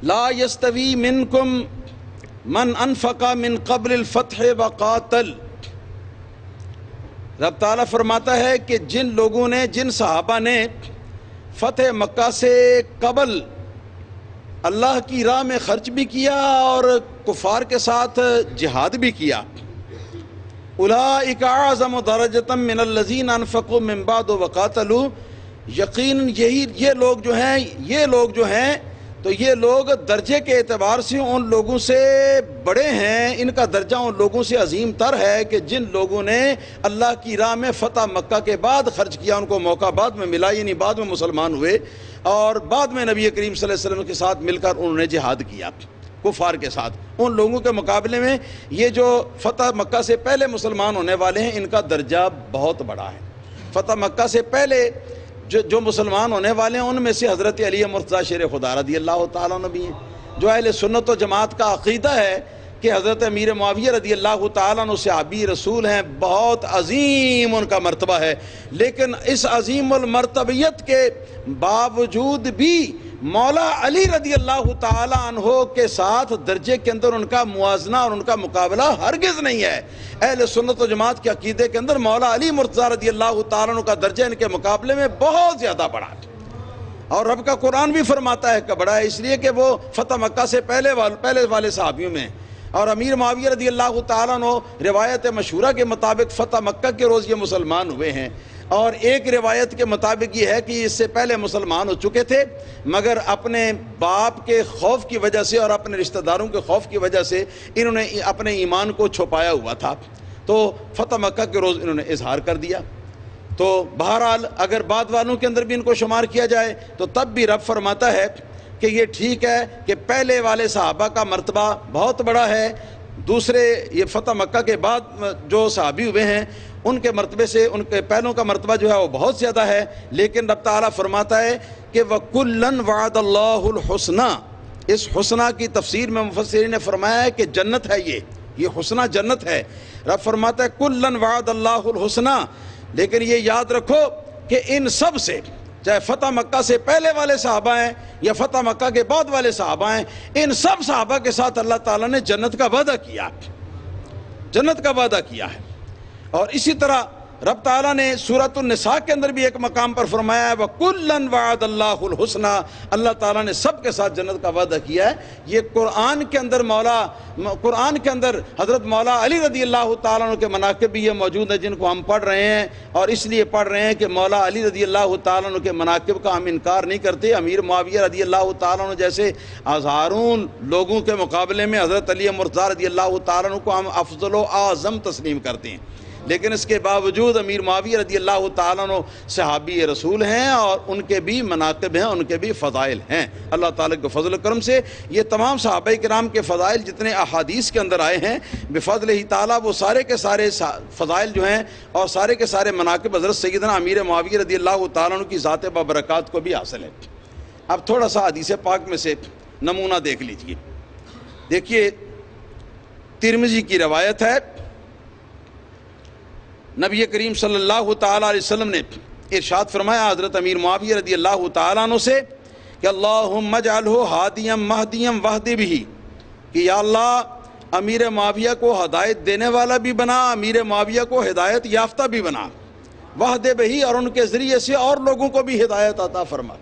لا یستوی منکم من انفق من قبل الفتح وقاتل. رب تعالیٰ فرماتا ہے کہ جن لوگوں نے، جن صحابہ نے فتح مکہ سے قبل اللہ کی راہ میں خرچ بھی کیا اور کفار کے ساتھ جہاد بھی کیا، اولئک اعظم درجۃ من الذین انفقوا من بعد وقاتلوا، یقیناً یہ لوگ جو ہیں تو یہ لوگ درجے کے اعتبار سے ان لوگوں سے بڑے ہیں، ان کا درجہ ان لوگوں سے عظیم تر ہے کہ جن لوگوں نے اللہ کی راہ میں فتح مکہ کے بعد خرچ کیا، ان کو موقع بعد میں ملا، یعنی بعد میں مسلمان ہوئے اور بعد میں نبی کریم صلی اللہ علیہ وسلم کے ساتھ مل کر انہوں نے جہاد کیا کفار کے ساتھ. ان لوگوں کے مقابلے میں یہ جو فتح مکہ سے پہلے مسلمان ہونے والے ہیں ان کا درجہ بہت بڑا ہے. فتح مکہ سے پہلے جو مسلمان ہونے والے ہیں ان میں سے حضرت علی مرتضیٰ شیر خدا رضی اللہ تعالیٰ عنہ بھی ہیں. جو اہل سنت و جماعت کا عقیدہ ہے کہ حضرت امیر معاویہ رضی اللہ تعالیٰ عنہ صحابی رسول ہیں، بہت عظیم ان کا مرتبہ ہے، لیکن اس عظیم المرتبیت کے باوجود بھی مولا علی رضی اللہ تعالیٰ عنہ کے ساتھ درجے کے اندر ان کا موازنہ اور ان کا مقابلہ ہرگز نہیں ہے. اہل سنت و جماعت کے عقیدے کے اندر مولا علی مرتضیٰ رضی اللہ تعالیٰ عنہ کا درجہ ان کے مقابلے میں بہت زیادہ بڑا ہے، اور رب کا قرآن بھی فرماتا ہے کہ بڑا ہے، اس لیے کہ وہ فتح مکہ سے پہلے والے صحابیوں میں. اور امیر معاویہ رضی اللہ تعالیٰ عنہ روایت مشہورہ کے مطابق فتح مکہ کے روز یہ مسلمان ہوئے ہیں، اور ایک روایت کے مطابق یہ ہے کہ اس سے پہلے مسلمان ہو چکے تھے مگر اپنے باپ کے خوف کی وجہ سے اور اپنے رشتہ داروں کے خوف کی وجہ سے انہوں نے اپنے ایمان کو چھپایا ہوا تھا، تو فتح مکہ کے روز انہوں نے اظہار کر دیا. تو بہرحال اگر بعد والوں کے اندر بھی ان کو شمار کیا جائے تو تب بھی رب فرماتا ہے کہ یہ ٹھیک ہے کہ پہلے والے صحابہ کا مرتبہ بہت بڑا ہے، دوسرے یہ فتح مکہ کے بعد جو صحابی ہوئے ہیں ان کے مرتبے سے ان کے پہلوں کا مرتبہ جو ہے وہ بہت زیادہ ہے. لیکن رب تعالیٰ فرماتا ہے کہ وَكُلًّا وَعَدَ اللَّهُ الْحُسْنَى، اس حسنہ کی تفسیر میں مفسرین نے فرمایا ہے کہ جنت ہے، یہ حسنہ جنت ہے. رب فرماتا ہے كُلًّا وَعَدَ اللَّهُ الْحُسْنَى، لیکن یہ یاد رکھو کہ ان سب سے، چاہے فتح مکہ سے پہلے والے صحابہ ہیں یا فتح مکہ کے بعد والے صحابہ ہیں، ان سب صحابہ کے ساتھ اللہ تعالیٰ نے جنت کا وعدہ کیا، جنت کا وعدہ کیا ہے. اور اسی طرح رب تعالیٰ نے سورۃ النساء کے اندر بھی ایک مقام پر فرمایا ہے وَكُلًّا وَعَدَ اللَّهُ الْحُسْنَى، اللہ تعالیٰ نے سب کے ساتھ جنت کا وعدہ کیا ہے. یہ قرآن کے اندر حضرت مولا علی رضی اللہ تعالیٰ عنہ کے مناقب بھی یہ موجود ہیں جن کو ہم پڑھ رہے ہیں، اور اس لیے پڑھ رہے ہیں کہ مولا علی رضی اللہ تعالیٰ عنہ کے مناقب کا ہم انکار نہیں کرتے. امیر معاویہ رضی اللہ تعالیٰ عنہ جیسے ہزاروں لوگوں کے مقابلے میں حضرت علی مرتضیٰ رضی اللہ تعالیٰ عنہ کو ہم افضل و اعظم تسلیم کرتے ہیں، لیکن اس کے باوجود امیر معاویہ رضی اللہ تعالیٰ عنہ صحابی رسول ہیں اور ان کے بھی مناقب ہیں، ان کے بھی فضائل ہیں. اللہ تعالیٰ کے فضل و کرم سے یہ تمام صحابہ کرام کے فضائل جتنے احادیث کے اندر آئے ہیں بفضل ہی تعالیٰ، وہ سارے کے سارے فضائل جو ہیں اور سارے کے سارے مناقب حضرت سیدنا امیر معاویہ رضی اللہ تعالیٰ عنہ کی ذات بابرکات کو بھی حاصل ہے. اب تھوڑا سا حدیث پاک میں سے نمونہ دیکھ لیجئے. دیکھیے ترمذی کی روایت ہے، نبی کریم صلی اللہ تعالیٰ علیہ وسلم نے ارشاد فرمایا حضرت امیر معاویہ رضی اللہ تعالیٰ عنہ سے کہ اللہم اجعلہ ہادیا مہدیا واہد بہ، کہ یا اللہ امیر معاویہ کو ہدایت دینے والا بھی بنا، امیر معاویہ کو ہدایت یافتہ بھی بنا، واہد بہ، اور ان کے ذریعے سے اور لوگوں کو بھی ہدایت عطا فرما.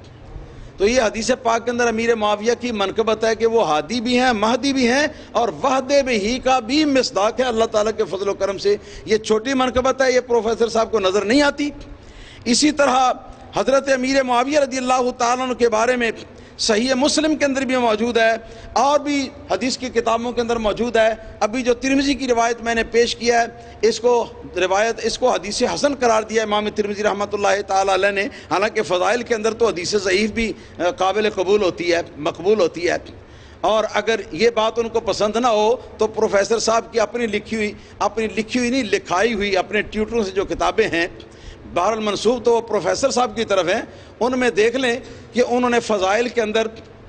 تو یہ حدیث پاک کے اندر امیر معاویہ کی منقبت ہے کہ وہ ہادی بھی ہیں، مہدی بھی ہیں، اور وحد بہی کا بھی مصداق ہے اللہ تعالیٰ کے فضل و کرم سے. یہ چھوٹی منقبت ہے، یہ پروفیسر صاحب کو نظر نہیں آتی. اسی طرح حضرت امیر معاویہ رضی اللہ تعالیٰ عنہ کے بارے میں صحیح مسلم کے اندر بھی موجود ہے اور بھی حدیث کی کتابوں کے اندر موجود ہے. ابھی جو ترمذی کی روایت میں نے پیش کیا ہے اس کو حدیث حسن قرار دیا امام ترمذی رحمۃ اللہ تعالی علیہ نے، حالانکہ فضائل کے اندر تو حدیث ضعیف بھی قابل قبول ہوتی ہے، مقبول ہوتی ہے. اور اگر یہ بات ان کو پسند نہ ہو تو پروفیسر صاحب کی اپنی لکھی ہوئی نہیں لکھائی ہوئی اپنے ٹیوٹروں سے جو کتابیں ہیں، بہر المنصوب تو وہ پروفیسر صاحب کی طرف ہیں، ان میں دیکھ لیں کہ انہوں نے فضائل کے اندر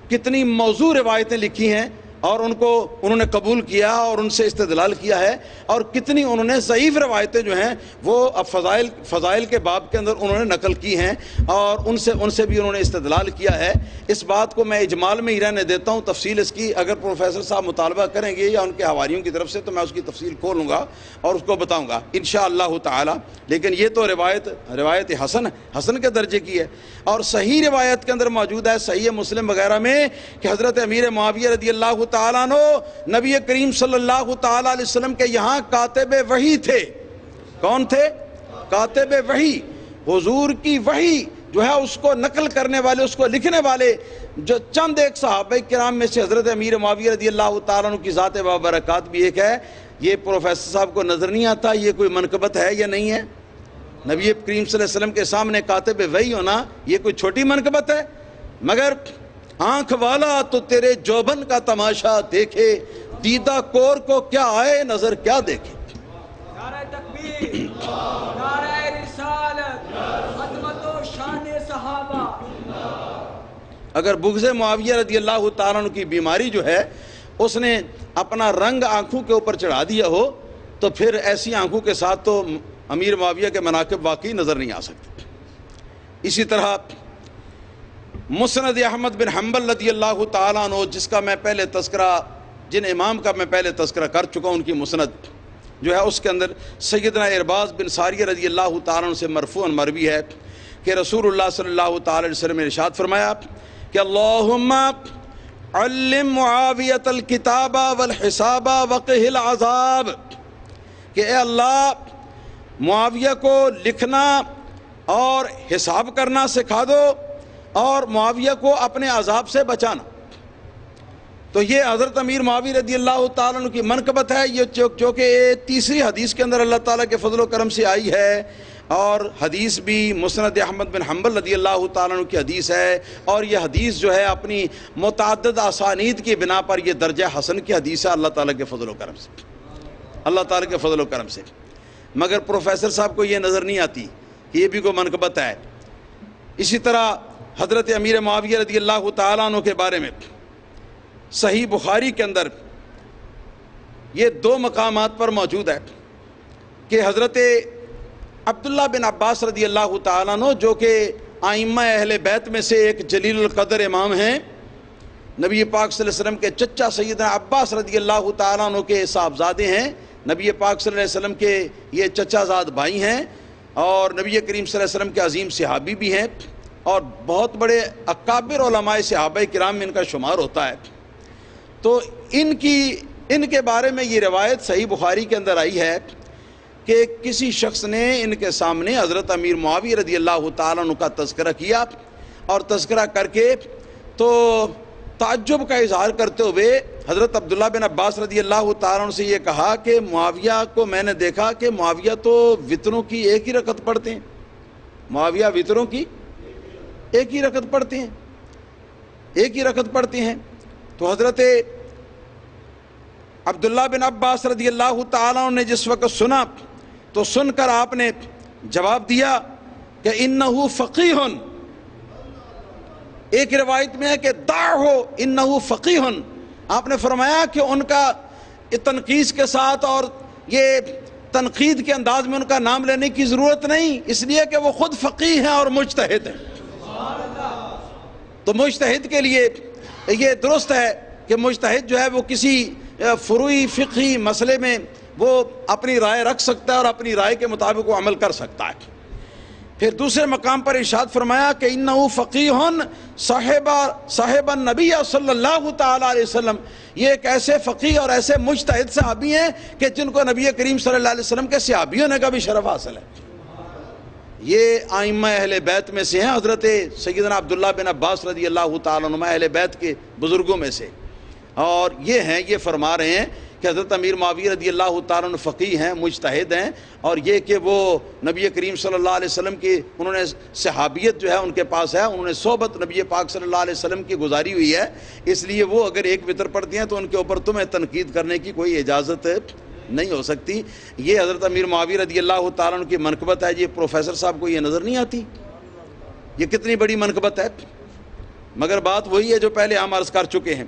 کتنی موضوع روایتیں لکھی ہیں اور انہوں نے قبول کیا اور ان سے استدلال کیا ہے، اور کتنی انہوں نے ضعیف روایتیں جو ہیں وہ فضائل کے باب کے اندر انہوں نے نقل کی ہیں، اور ان سے بھی انہوں نے استدلال کیا ہے۔ اس بات کو میں اجمال میں ہی رہنے دیتا ہوں، تفصیل اس کی اگر پروفیسر صاحب مطالبہ کریں گے یا ان کے حواریوں کی طرف سے تو میں اس کی تفصیل کھولوں گا اور اس کو بتاؤں گا انشاءاللہ تعالی۔ لیکن یہ تو روایت حسن کے درجے کی ہے، اور صحیح روایت کے اندر موجود ہے صحیح مسلم وغیرہ میں کہ حضرت امیر معاویہ رضی اللہ تعالیٰ عنہ نبی کریم صلی اللہ تعالیٰ علیہ وسلم کے یہاں کاتب وحی تھے۔ کون تھے؟ کاتب وحی، حضور کی وحی جو ہے اس کو نقل کرنے والے، اس کو لکھنے والے جو چند ایک صحابہ کرام میں سے حضرت امیر معاویہ رضی اللہ تعالیٰ عنہ کی ذات بابرکات بھی ایک ہے۔ یہ پروفیسر صاحب کو نظر نہیں آتا یہ کوئی منقبت ہے یا نہیں ہے؟ نبی کریم صلی اللہ علیہ وسلم کے سامنے کاتب وحی ہونا یہ کوئی چھوٹی منقبت ہے؟ مگر آنکھ والا تو تیرے جوبن کا تماشا دیکھے، دیدہ کور کو کیا آئے نظر کیا دیکھے۔ نعرہ تکبیر، نعرہ رسالت، عظمت و شان صحابہ۔ اگر بغض معاویہ رضی اللہ تعالیٰ عنہ کی بیماری جو ہے اس نے اپنا رنگ آنکھوں کے اوپر چڑھا دیا ہو تو پھر ایسی آنکھوں کے ساتھ تو امیر معاویہ کے مناقب واقعی نظر نہیں آ سکتے۔ اسی طرح مسند احمد بن حنبل رضی اللہ تعالیٰ عنہ جن امام کا میں پہلے تذکرہ کر چکا ہوں، ان کی مسند جو ہے اس کے اندر سیدنا ارباز بن ساریہ رضی اللہ تعالیٰ عنہ سے مرفوعاً مروی ہے کہ رسول اللہ صلی اللہ تعالیٰ علیہ وسلم نے ارشاد فرمایا کہ اللہم علم معاویۃ الکتاب والحساب وقہ العذاب، کہ اے اللہ معاویہ کو لکھنا اور حساب کرنا سکھا دو اور معاویہ کو اپنے عذاب سے بچانا۔ تو یہ حضرت امیر معاویہ رضی اللہ تعالیٰ عنہ کی منقبت ہے، یہ جو کہ تیسری حدیث کے اندر اللہ تعالیٰ کے فضل و کرم سے آئی ہے، اور حدیث بھی مسند احمد بن حنبل رضی اللہ تعالیٰ عنہ کی حدیث ہے، اور یہ حدیث جو ہے اپنی متعدد اسانید کی بنا پر یہ درجہ حسن کی حدیث ہے اللہ تعالیٰ کے فضل و کرم سے، اللہ تعالیٰ کے فضل و کرم سے۔ مگر پروفیسر صاحب کو یہ نظر نہیں آتی کہ یہ بھی کوئی منقبت ہے۔ اسی طرح حضرت امیر معاویہ رضی اللہ تعالیٰ عنہ کے بارے میں صحیح بخاری کے اندر یہ دو مقامات پر موجود ہے کہ حضرت عبداللہ بن عباس رضی اللہ تعالیٰ عنہ جو کہ ائمہ اہل بیت میں سے ایک جلیل القدر امام ہیں، نبی پاک صلی اللہ علیہ وسلم کے چچا سیدنا عباس رضی اللہ تعالیٰ عنہ کے صاحبزادے ہیں، نبی پاک صلی اللہ علیہ وسلم کے یہ چچا زاد بھائی ہیں، اور نبی کریم صلی اللہ علیہ وسلم کے عظیم صحابی بھی ہیں، اور بہت بڑے اکابر علماء صحابہ کرام میں ان کا شمار ہوتا ہے۔ تو ان کے بارے میں یہ روایت صحیح بخاری کے اندر آئی ہے کہ کسی شخص نے ان کے سامنے حضرت امیر معاویہ رضی اللہ تعالیٰ عنہ کا تذکرہ کیا، اور تذکرہ کر کے تو تعجب کا اظہار کرتے ہوئے حضرت عبداللہ بن عباس رضی اللہ تعالیٰ عنہ سے یہ کہا کہ معاویہ کو میں نے دیکھا کہ معاویہ تو وطروں کی ایک ہی رکعت پڑھتے ہیں، معاویہ وطروں کی ایک ہی رکعت پڑھتے ہیں، ایک ہی رکعت پڑھتے ہیں۔ تو حضرت عبداللہ بن عباس رضی اللہ تعالیٰ عنہ نے جس وقت سنا تو سن کر آپ نے جواب دیا کہ انہو فقیہ، ایک روایت میں ہے کہ دعہو انہو فقیہ، آپ نے فرمایا کہ ان کا تنقیص کے ساتھ اور یہ تنقید کے انداز میں ان کا نام لینے کی ضرورت نہیں، اس لیے کہ وہ خود فقیہ ہیں اور مجتہد ہیں۔ تو مجتہد کے لیے یہ درست ہے کہ مجتہد جو ہے وہ کسی فروعی فقہی مسئلے میں وہ اپنی رائے رکھ سکتا ہے اور اپنی رائے کے مطابق وہ عمل کر سکتا ہے۔ پھر دوسرے مقام پر ارشاد فرمایا کہ انہو فقیہ صاحب النبی صلی اللہ تعالیٰ علیہ وسلم، یہ ایک ایسے فقیہ اور ایسے مجتہد صحابی ہیں کہ جن کو نبی کریم صلی اللہ علیہ وسلم کے صحابی ہونے کا بھی شرف حاصل ہے۔ یہ ائمہ اہل بیت میں سے ہیں، حضرت سیدنا عبداللہ بن عباس رضی اللہ تعالیٰ عنہ اہل بیت کے بزرگوں میں سے، اور یہ فرما رہے ہیں کہ حضرت امیر معاویہ رضی اللہ تعالیٰ عنہ فقیہ ہیں، مجتہد ہیں، اور یہ کہ وہ نبی کریم صلی اللہ علیہ وسلم کی انہوں نے صحابیت جو ہے ان کے پاس ہے، انہوں نے صحبت نبی پاک صلی اللہ علیہ وسلم کی گزاری ہوئی ہے، اس لیے وہ اگر ایک وطر پڑھتی ہیں تو ان کے اوپر تمہیں تنقید کرنے کی کوئی اجازت نہیں ہو سکتی۔ یہ حضرت امیر معاویہ رضی اللہ تعالیٰ عنہ کی منقبت ہے، یہ پروفیسر صاحب کو یہ نظر نہیں آتی، یہ کتنی بڑی منقبت ہے۔ مگر بات وہی ہے جو پہلے ہم عرض کر چکے ہیں۔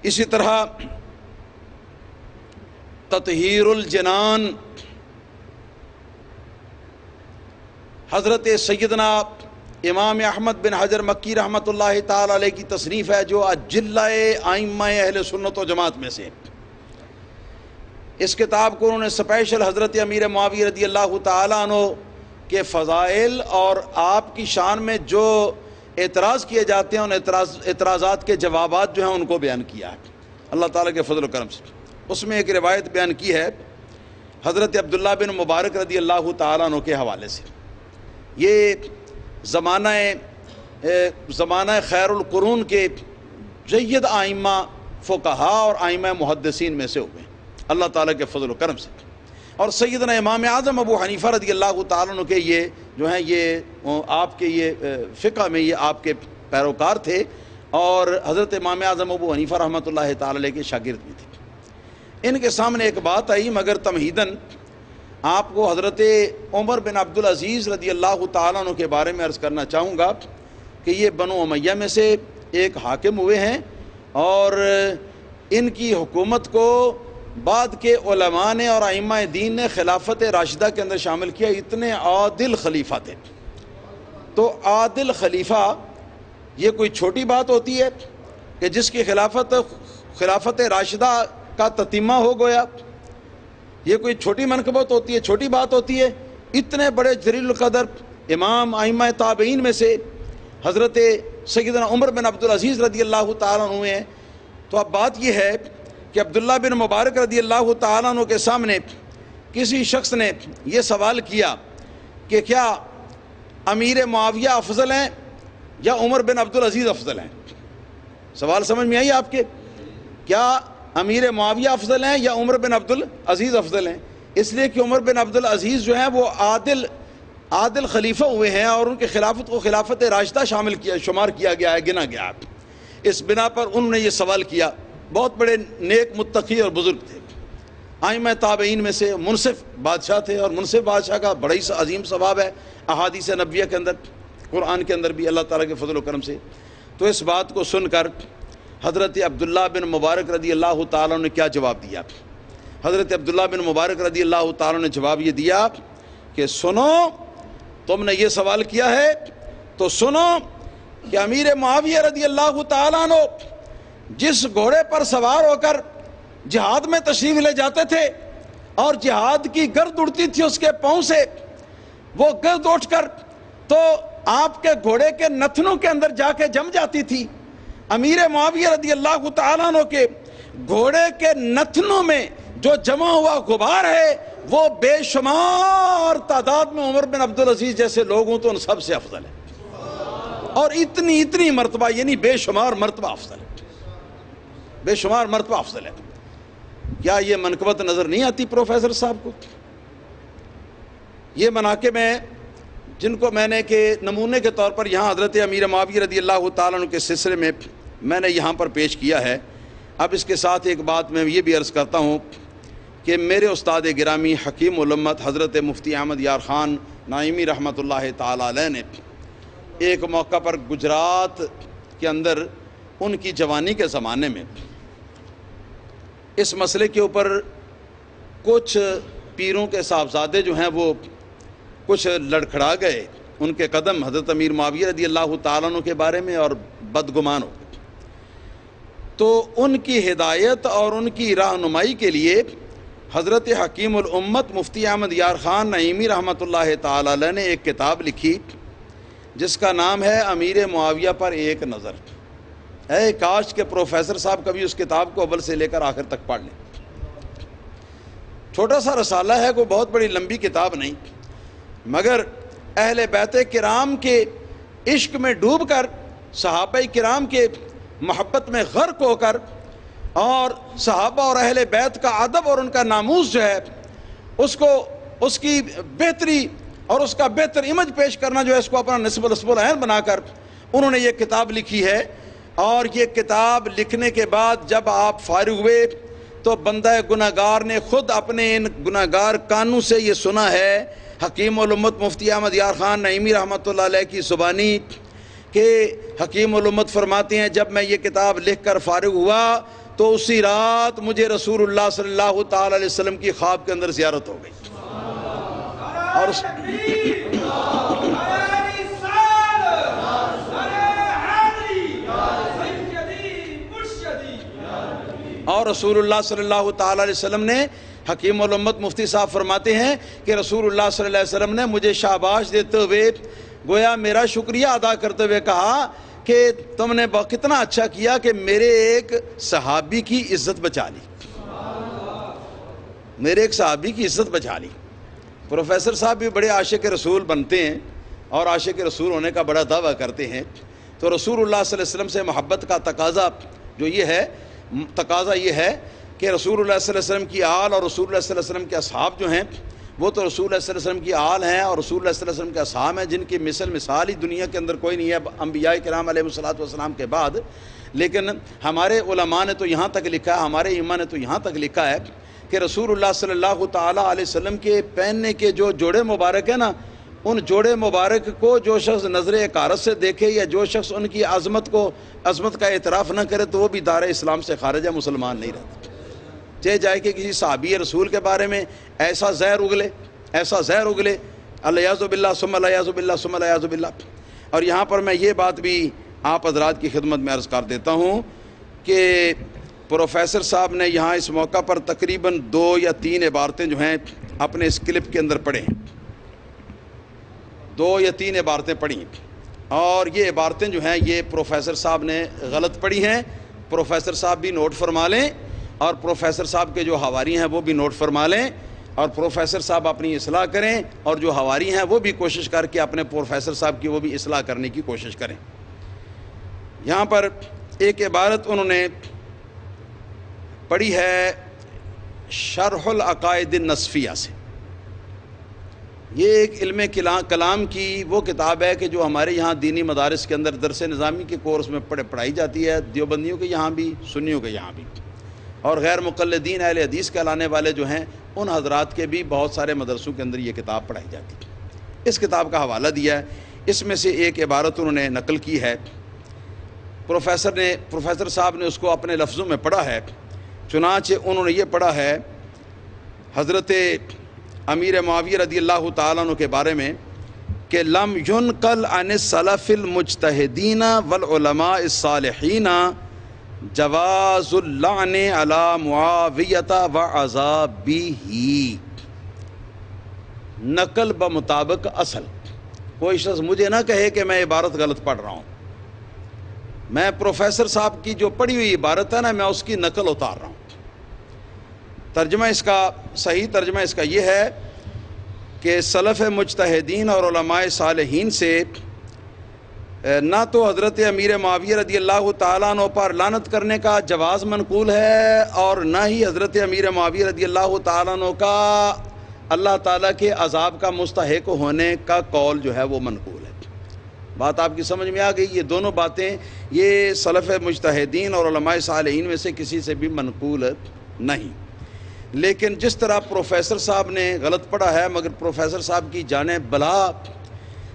اسی طرح تطہیر الجنان حضرت سیدنا امام احمد بن حجر مکی رحمۃ اللہ تعالی علیہ کی تصنیف ہے، جو اجلہ ائمہ اہل سنت و جماعت میں سے۔ اس کتاب کو انہوں نے اسپیشل حضرت امیر معاویہ رضی اللہ تعالیٰ عنہ کے فضائل اور آپ کی شان میں جو اعتراض کیے جاتے ہیں ان اعتراضات کے جوابات جو ہیں ان کو بیان کیا ہے اللہ تعالیٰ کے فضل و کرم سے۔ اس میں ایک روایت بیان کی ہے حضرت عبداللہ بن مبارک رضی اللہ تعالیٰ عنہ کے حوالے سے۔ یہ زمانہ خیر القرون کے جید آئمہ فقہا اور آئمہ محدثین میں سے ہوئے ہیں اللہ تعالیٰ کے فضل و کرم سے۔ اور سیدنا امام اعظم ابو حنیفہ رضی اللہ تعالیٰ عنہ کے یہ جو ہیں یہ آپ کے یہ فقہ میں یہ آپ کے پیروکار تھے، اور حضرت امام اعظم ابو حنیفہ رحمۃ اللہ تعالیٰ علیہ کے شاگرد بھی تھے۔ ان کے سامنے ایک بات آئی، مگر تمہیداً آپ کو حضرت عمر بن عبدالعزیز رضی اللہ تعالیٰ عنہ کے بارے میں عرض کرنا چاہوں گا کہ یہ بنو امیہ میں سے ایک حاکم ہوئے ہیں، اور ان کی حکومت کو بعد کے علماء نے اور ائمہ دین نے خلافت راشدہ کے اندر شامل کیا۔ اتنے عادل خلیفہ تھے۔ تو عادل خلیفہ یہ کوئی چھوٹی بات ہوتی ہے کہ جس کی خلافت راشدہ کا تتمہ ہو گیا؟ یہ کوئی چھوٹی منقبت ہوتی ہے، چھوٹی بات ہوتی ہے؟ اتنے بڑے جلیل القدر امام ائمہ تابعین میں سے حضرت سیدنا عمر بن عبدالعزیز رضی اللہ تعالیٰ عنہ ہیں۔ تو اب بات یہ ہے کہ عبداللہ بن مبارک رضی اللہ تعالیٰ عنہ کے سامنے کسی شخص نے یہ سوال کیا کہ کیا امیر معاویہ افضل ہیں یا عمر بن عبدالعزیز افضل ہیں؟ سوال سمجھ میں آئی آپ کے؟ کیا امیر معاویہ افضل ہیں یا عمر بن عبدالعزیز افضل ہیں؟ اس لیے کہ عمر بن عبدالعزیز جو ہیں وہ عادل خلیفہ ہوئے ہیں، اور ان کے خلافت کو خلافت راشدہ شمار کیا گیا ہے، گنا گیا ہے۔ اس بنا پر انہوں نے یہ سوال کیا۔ بہت بڑے نیک متقی اور بزرگ تھے، ائمہ تابعین میں سے منصف بادشاہ تھے، اور منصف بادشاہ کا بڑا ہی عظیم ثواب ہے احادیث نبویہ کے اندر، قرآن کے اندر بھی اللہ تعالیٰ کے فضل و کرم سے۔ تو اس بات کو سن کر حضرت عبداللہ بن مبارک رضی اللہ تعالیٰ نے کیا جواب دیا؟ حضرت عبداللہ بن مبارک رضی اللہ تعالیٰ نے جواب یہ دیا کہ سنو، تم نے یہ سوال کیا ہے تو سنو کہ امیر معاویہ رضی اللہ تعالیٰ عنہ جس گھوڑے پر سوار ہو کر جہاد میں تشریف لے جاتے تھے اور جہاد کی گرد اڑتی تھی اس کے پاؤں سے، وہ گرد اٹھ کر تو آپ کے گھوڑے کے نتنوں کے اندر جا کے جم جاتی تھی۔ امیر معاویہ رضی اللہ تعالیٰ عنہ کے گھوڑے کے نتنوں میں جو جمع ہوا غبار ہے وہ بے شمار تعداد میں عمر بن عبدالعزیز جیسے لوگ ہوں تو ان سب سے افضل ہے، اور اتنی مرتبہ، یعنی بے شمار مرتبہ افضل ہے، بے شمار مرتبہ افضل ہے۔ کیا یہ منقبت نظر نہیں آتی پروفیسر صاحب کو؟ یہ مناقب ہیں جن کو میں نے کہ نمونے کے طور پر یہاں حضرت امیر معاویہ رضی اللہ تعالیٰ عنہ کے سلسلے میں نے یہاں پر پیش کیا ہے۔ اب اس کے ساتھ ایک بات میں یہ بھی عرض کرتا ہوں کہ میرے استاد گرامی حکیم الامت حضرت مفتی احمد یار خان نائمی رحمۃ اللہ تعالیٰ علیہ نے ایک موقع پر گجرات کے اندر ان کی جوانی کے زمانے میں اس مسئلے کے اوپر کچھ پیروں کے صاحبزادے جو ہیں وہ کچھ لڑکھڑا گئے، ان کے قدم حضرت امیر معاویہ رضی اللہ تعالیٰ عنہ کے بارے میں اور بدگمان ہو گئے۔ تو ان کی ہدایت اور ان کی رہنمائی کے لیے حضرت حکیم الامت مفتی احمد یار خان نعیمی رحمۃ اللہ تعالی علیہ نے ایک کتاب لکھی جس کا نام ہے امیر معاویہ پر ایک نظر۔ اے کاش کے پروفیسر صاحب کبھی اس کتاب کو اول سے لے کر آخر تک پڑھ لیں۔ چھوٹا سا رسالہ ہے، کوئی بہت بڑی لمبی کتاب نہیں، مگر اہل بیت کرام کے عشق میں ڈوب کر، صحابہ کرام کے محبت میں غرق ہو کر، اور صحابہ اور اہل بیت کا ادب اور ان کا ناموس جو ہے اس کی بہتری اور اس کا بہتر امیج پیش کرنا جو ہے اس کو اپنا نصب العین بنا کر انہوں نے یہ کتاب لکھی ہے۔ اور یہ کتاب لکھنے کے بعد جب آپ فارغ ہوئے تو بندہ گناہگار نے خود اپنے ان گناہگار کانوں سے یہ سنا ہے حکیم الامت مفتی احمد یار خان نعیمی رحمۃ اللہ علیہ کی زبانی کہ حکیم الامت فرماتے ہیں جب میں یہ کتاب لکھ کر فارغ ہوا تو اسی رات مجھے رسول اللہ صلی اللہ تعالی علیہ وسلم کی خواب کے اندر زیارت ہو گئی. اور اور رسول اللہ صلی اللہ تعالی علیہ وسلم نے، حکیم الامت مفتی صاحب فرماتے ہیں کہ رسول اللہ صلی اللہ علیہ وسلم نے مجھے شاباش دیتے ہوئے، گویا میرا شکریہ ادا کرتے ہوئے کہا کہ تم نے کتنا اچھا کیا کہ میرے ایک صحابی کی عزت بچا لی، میرے ایک صحابی کی عزت بچا لی. پروفیسر صاحب بھی بڑے عاشق رسول بنتے ہیں اور عاشق رسول ہونے کا بڑا دعویٰ کرتے ہیں. تو رسول اللہ صلی اللہ علیہ وسلم سے محبت کا تقاضا جو یہ ہے، تقاضا یہ ہے کہ رسول اللہ صلی اللہ علیہ وسلم کی آل اور رسول اللہ صلی اللہ علیہ وسلم کے اصحاب جو ہیں وہ تو رسول اللہ صلی اللہ علیہ وسلم کی آل ہیں اور رسول اللہ صلی اللہ علیہ وسلم کے اصحاب ہیں جن کی مثال ہی دنیا کے اندر کوئی نہیں ہے انبیاء کرام علیہ الصلوۃ والسلام کے بعد. لیکن ہمارے علماء نے تو یہاں تک لکھا ہے، ہمارے امام نے تو یہاں تک لکھا ہے کہ رسول اللہ صلی اللہ تعالی علیہ وسلم کے پہننے کے جو جوڑے مبارک ہیں نا، ان جوڑے مبارک کو جو شخص نظر اقارت سے دیکھے یا جو شخص ان کی عظمت کا اعتراف نہ کرے تو وہ بھی دار اسلام سے خارج ہے، مسلمان نہیں رہتا. چاہے جائے کہ کسی صحابی رسول کے بارے میں ایسا زہر اگلے الیاذ باللہ ثم الیاذ باللہ ثم الیاذ باللہ. اور یہاں پر میں یہ بات بھی آپ حضرات کی خدمت میں عرض کر دیتا ہوں کہ پروفیسر صاحب نے یہاں اس موقع پر تقریباً 2 یا 3 عبارتیں جو ہیں اپنے اس کلپ کے اندر پڑھیں، 2 یا 3 عبارتیں پڑھی، اور یہ عبارتیں جو ہیں یہ پروفیسر صاحب نے غلط پڑھی ہیں. پروفیسر صاحب بھی نوٹ فرما لیں اور پروفیسر صاحب کے جو حواری ہیں وہ بھی نوٹ فرما لیں اور پروفیسر صاحب اپنی اصلاح کریں اور جو حواری ہیں وہ بھی کوشش کر کے اپنے پروفیسر صاحب کی وہ بھی اصلاح کرنے کی کوشش کریں. یہاں پر ایک عبارت انہوں نے پڑھی ہے شرح العقائد النصفیہ سے. یہ ایک علم کلام کی وہ کتاب ہے کہ جو ہمارے یہاں دینی مدارس کے اندر درس نظامی کے کورس میں پڑھائی جاتی ہے، دیوبندیوں کے یہاں بھی، سنیوں کے یہاں بھی، اور غیر مقلدین اہل حدیث کہلانے والے جو ہیں ان حضرات کے بھی بہت سارے مدرسوں کے اندر یہ کتاب پڑھائی جاتی ہے. اس کتاب کا حوالہ دیا ہے، اس میں سے ایک عبارت انہوں نے نقل کی ہے. پروفیسر صاحب نے اس کو اپنے لفظوں میں پڑھا ہے. چنانچہ انہوں نے یہ پڑھا ہے حضرت امیر معاویہ رضی اللہ تعالیٰ عنہ کے بارے میں کہ لم ينقل عن السلف المجتہدین والعلماء الصالحین جواز اللعن علی معاویہ وعذابہ. نقل بمطابق اصل. کوئی شخص مجھے نہ کہے کہ میں عبارت غلط پڑھ رہا ہوں. میں پروفیسر صاحب کی جو پڑھی ہوئی عبارت ہے نا، میں اس کی نقل اتار رہا ہوں. ترجمہ اس کا، صحیح ترجمہ اس کا یہ ہے کہ سلف مجتہدین اور علماء صالحین سے نہ تو حضرت امیر معاویہ رضی اللہ تعالیٰ عنہ پر لعنت کرنے کا جواز منقول ہے اور نہ ہی حضرت امیر معاویہ رضی اللہ تعالیٰ عنہ کا اللہ تعالیٰ کے عذاب کا مستحق ہونے کا قول جو ہے وہ منقول ہے. بات آپ کی سمجھ میں آ گئی؟ یہ دونوں باتیں یہ سلف مجتہدین اور علماء صالحین میں سے کسی سے بھی منقول نہیں. لیکن جس طرح پروفیسر صاحب نے غلط پڑھا ہے، مگر پروفیسر صاحب کی جانے بلا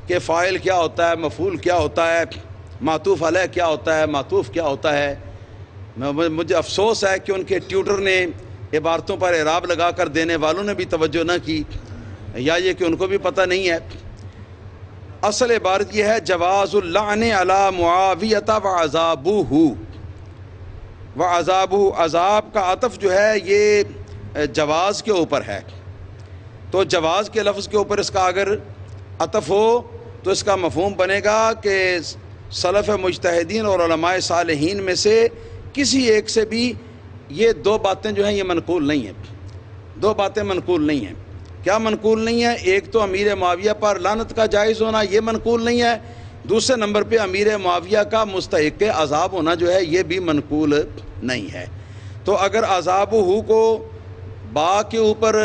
کہ فاعل کیا ہوتا ہے، مفعول کیا ہوتا ہے، معطوف علیہ کیا ہوتا ہے، معطوف کیا ہوتا ہے. مجھے افسوس ہے کہ ان کے ٹیوٹر نے عبارتوں پر اعراب لگا کر دینے والوں نے بھی توجہ نہ کی، یا یہ کہ ان کو بھی پتہ نہیں ہے. اصل عبارت یہ ہے جواز اللعن علی معاویہ وعذابہ. وعذابہ، عذاب کا عطف جو ہے یہ جواز کے اوپر ہے، تو جواز کے لفظ کے اوپر اس کا اگر عطف ہو تو اس کا مفہوم بنے گا کہ سلف مجتہدین اور علماء صالحین میں سے کسی ایک سے بھی یہ 2 باتیں جو ہیں یہ منقول نہیں ہیں. 2 باتیں منقول نہیں ہیں. کیا منقول نہیں ہے؟ ایک تو امیر معاویہ پر لعنت کا جائز ہونا یہ منقول نہیں ہے. دوسرے نمبر پہ امیر معاویہ کا مستحق عذاب ہونا جو ہے یہ بھی منقول نہیں ہے. تو اگر عذابہ کو با کے اوپر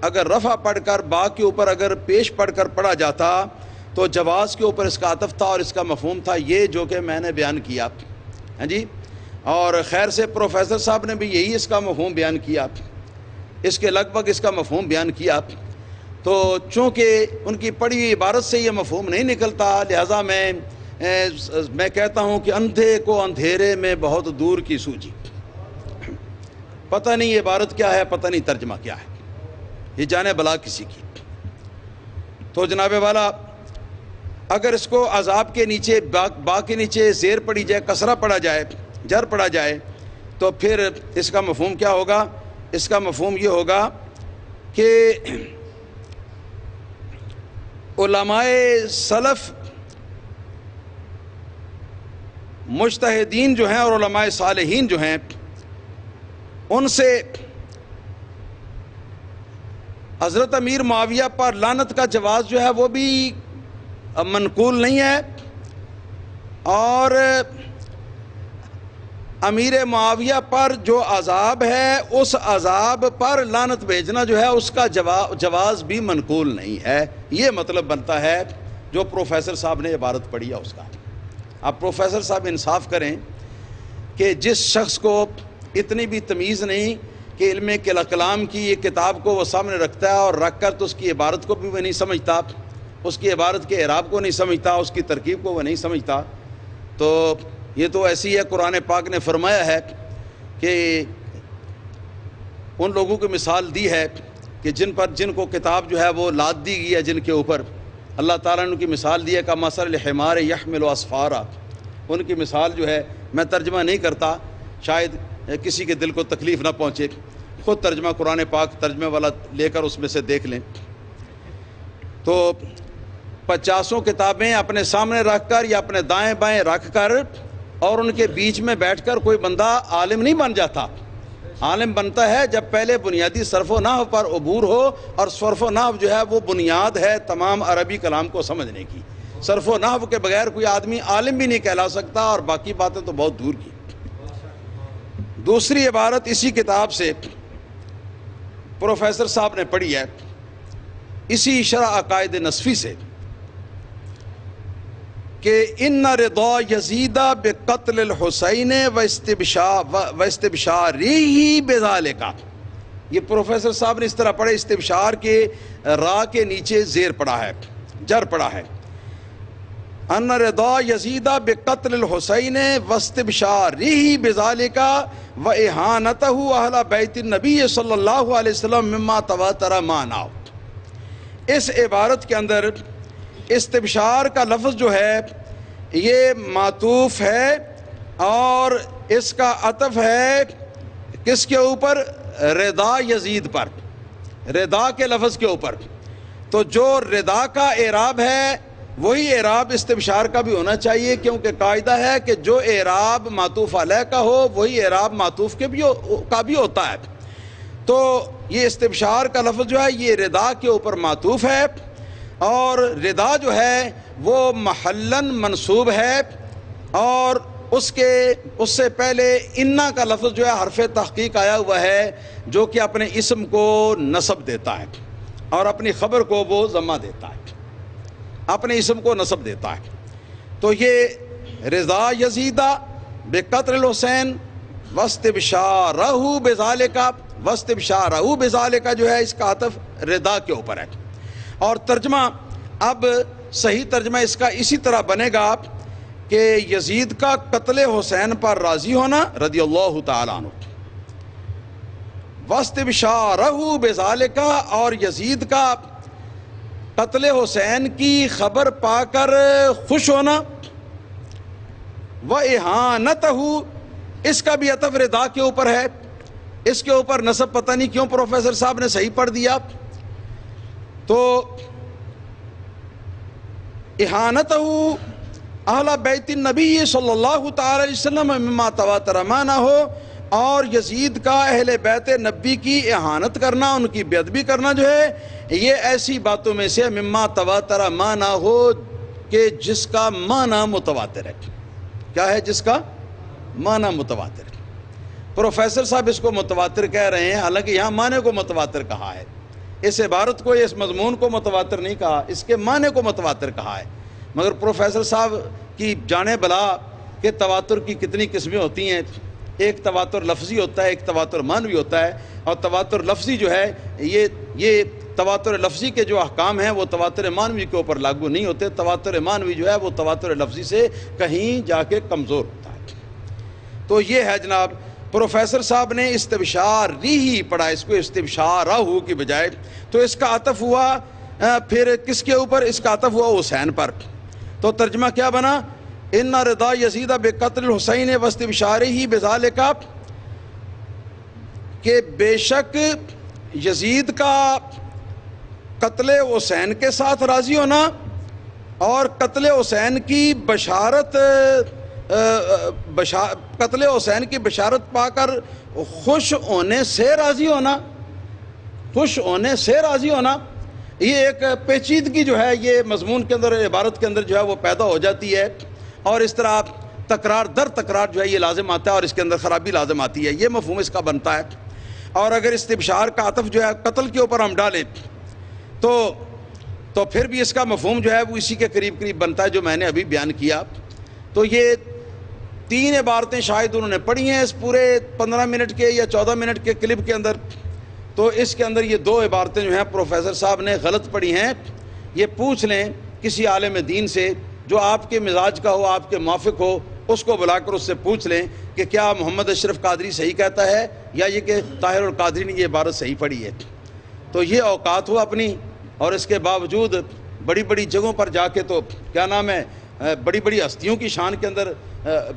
اگر رفع پڑھ کر با کے اوپر اگر پیش پڑھ کر پڑھا جاتا تو جواز کے اوپر اس کا عطف تھا اور اس کا مفہوم تھا یہ جو کہ میں نے بیان کیا. ہاں جی، اور خیر سے پروفیسر صاحب نے بھی یہی اس کا مفہوم بیان کیا، اس کے لگ بھگ اس کا مفہوم بیان کیا. تو چونکہ ان کی پڑھی ہوئی عبارت سے یہ مفہوم نہیں نکلتا، لہٰذا میں کہتا ہوں کہ اندھے کو اندھیرے میں بہت دور کی سوجی. پتہ نہیں یہ عبارت کیا ہے، پتہ نہیں ترجمہ کیا ہے، یہ جانے بلا کسی کی۔ تو جناب والا اگر اس کو عذاب کے نیچے با کے نیچے زیر پڑی جائے، کسرہ پڑا جائے، جر پڑا جائے، تو پھر اس کا مفہوم کیا ہوگا؟ اس کا مفہوم یہ ہوگا کہ علماء سلف مجتہدین جو ہیں اور علماء صالحین جو ہیں ان سے حضرت امیر معاویہ پر لعنت کا جواز جو ہے وہ بھی منقول نہیں ہے، اور امیر معاویہ پر جو عذاب ہے اس عذاب پر لعنت بھیجنا جو ہے اس کا جواز بھی منقول نہیں ہے۔ یہ مطلب بنتا ہے جو پروفیسر صاحب نے عبارت پڑھی ہے اس کا۔ اب پروفیسر صاحب انصاف کریں کہ جس شخص کو اتنی بھی تمیز نہیں کہ علم کلام کی یہ کتاب کو وہ سامنے رکھتا ہے اور رکھ کر تو اس کی عبارت کو بھی وہ نہیں سمجھتا، اس کی عبارت کے اعراب کو نہیں سمجھتا، اس کی ترکیب کو وہ نہیں سمجھتا، تو یہ تو ایسی ہے۔ قرآن پاک نے فرمایا ہے کہ ان لوگوں کی مثال دی ہے کہ جن کو کتاب جو ہے وہ لاد دی گئی ہے، جن کے اوپر اللہ تعالیٰ نے ان کی مثال دی ہے کہ مثل الحمار یحمل اسفارا۔ ان کی مثال جو ہے میں ترجمہ نہیں کرتا، شاید کسی کے دل کو تکلیف نہ پہنچے، خود ترجمہ قرآن پاک ترجمے والا لے کر اس میں سے دیکھ لیں۔ تو 50 کتابیں اپنے سامنے رکھ کر یا اپنے دائیں بائیں رکھ کر اور ان کے بیچ میں بیٹھ کر کوئی بندہ عالم نہیں بن جاتا۔ عالم بنتا ہے جب پہلے بنیادی صرف و نحو پر عبور ہو، اور صرف و نحو جو ہے وہ بنیاد ہے تمام عربی کلام کو سمجھنے کی۔ صرف و نحو کے بغیر کوئی آدمی عالم بھی نہیں کہلا سکتا، اور باقی باتیں تو بہت دور کی۔ دوسری عبارت اسی کتاب سے پروفیسر صاحب نے پڑھی ہے، اسی شرح عقائد نصفی سے، کہ ان رضا یزید بقتل الحسین و استبشاری بذالک۔ یہ پروفیسر صاحب نے اس طرح پڑھے، استبشار کے را کے نیچے زیر پڑا ہے، جر پڑا ہے۔ ان رضا یزید بقتل الحسین و استبشاری بذالک و اہانتہ اہل بیت النبی صلی اللہ علیہ وسلم مما تواتر معنی۔ اس عبارت کے اندر استبشار کا لفظ جو ہے یہ معطوف ہے اور اس کا عطف ہے کس کے اوپر؟ رضا یزید پر، رضا کے لفظ کے اوپر۔ تو جو رضا کا اعراب ہے وہی اعراب استبشار کا بھی ہونا چاہیے، کیونکہ قاعدہ ہے کہ جو اعراب معطوف علیہ کا ہو وہی اعراب معطوف کا بھی ہوتا ہے۔ تو یہ استبشار کا لفظ جو ہے یہ رضا کے اوپر معطوف ہے، اور رضا جو ہے وہ محلن منصوب ہے، اور اس سے پہلے انا کا لفظ جو ہے حرف تحقیق آیا ہوا ہے، جو کہ اپنے اسم کو نصب دیتا ہے اور اپنی خبر کو وہ ضمہ دیتا ہے، اپنے اسم کو نصب دیتا ہے۔ تو یہ رضا یزیدہ بقتل الحسین واستبشارہ بذالک، واستبشارہ بذالک جو ہے اس کا عطف رضا کے اوپر ہے۔ اور ترجمہ اب صحیح ترجمہ اس کا اسی طرح بنے گا کہ یزید کا قتل حسین پر راضی ہونا رضی اللہ تعالیٰ عنہ، واستبشارہ بذالک، اور یزید کا قتل حسین کی خبر پا کر خوش ہونا، وَإِحَانَتَهُ، اس کا بھی عطف رضا کے اوپر ہے، اس کے اوپر نصب پتہ نہیں کیوں پروفیسر صاحب نے صحیح پڑھ دیا۔ تو احانتہ اہل بیت النبی صلی اللہ تعالی علیہ وسلم مما تواتر معنی ہو، اور یزید کا اہل بیت نبی کی احانت کرنا، ان کی بے ادبی کرنا جو ہے یہ ایسی باتوں میں سے مما تواتر معنی ہو کہ جس کا معنی متواتر ہے۔ کیا ہے؟ جس کا معنی متواتر ہے۔ پروفیسر صاحب اس کو متواتر کہہ رہے ہیں، حالانکہ یہاں معنی کو متواتر کہا ہے، اس عبارت کو، اس مضمون کو متواتر نہیں کہا، اس کے معنی کو متواتر کہا ہے۔ مگر پروفیسر صاحب کی جانے بلا کہ تواتر کی کتنی قسمیں ہوتی ہیں، ایک تواتر لفظی ہوتا ہے، ایک تواتر معنوی ہوتا ہے، اور تواتر لفظی جو ہے یہ تواتر لفظی کے جو احکام ہیں وہ تواتر معنوی کے اوپر لاگو نہیں ہوتے۔ تواتر معنوی جو ہے وہ تواتر لفظی سے کہیں جا کے کمزور ہوتا ہے۔ تو یہ ہے جناب پروفیسر صاحب نے استبشاری ہی پڑھا، اس کو استبشارہ کی بجائے، تو اس کا عطف ہوا پھر کس کے اوپر؟ اس کا عطف ہوا حسین پر. تو ترجمہ کیا بنا؟ ان رضا یزید بقتل الحسین واستبشارہ بذالک، کہ بے شک یزید کا قتل حسین کے ساتھ راضی ہونا اور قتل حسین کی بشارت قتل حسین کی بشارت پا کر خوش ہونے سے راضی ہونا، خوش ہونے سے راضی ہونا. یہ ایک پیچیدگی جو ہے یہ مضمون کے اندر، عبارت کے اندر جو ہے وہ پیدا ہو جاتی ہے، اور اس طرح تکرار در تکرار جو ہے یہ لازم آتا ہے، اور اس کے اندر خرابی لازم آتی ہے. یہ مفہوم اس کا بنتا ہے. اور اگر استبشار کا عطف جو ہے قتل کے اوپر ہم ڈالیں تو پھر بھی اس کا مفہوم جو ہے وہ اسی کے قریب قریب بنتا ہے جو میں نے ابھی بیان کیا. تو یہ 3 عبارتیں شاید انہوں نے پڑھی ہیں اس پورے 15 منٹ کے یا 14 منٹ کے کلپ کے اندر. تو اس کے اندر یہ 2 عبارتیں جو ہیں پروفیسر صاحب نے غلط پڑھی ہیں. یہ پوچھ لیں کسی عالم دین سے جو آپ کے مزاج کا ہو، آپ کے موافق ہو، اس کو بلا کر اس سے پوچھ لیں کہ کیا محمد اشرف قادری صحیح کہتا ہے یا یہ کہ طاہر القادری نے یہ عبارت صحیح پڑھی ہے. تو یہ اوقات ہو اپنی، اور اس کے باوجود بڑی بڑی جگہوں پر جا کے تو کیا نام ہے بڑی بڑی ہستیوں کی شان کے اندر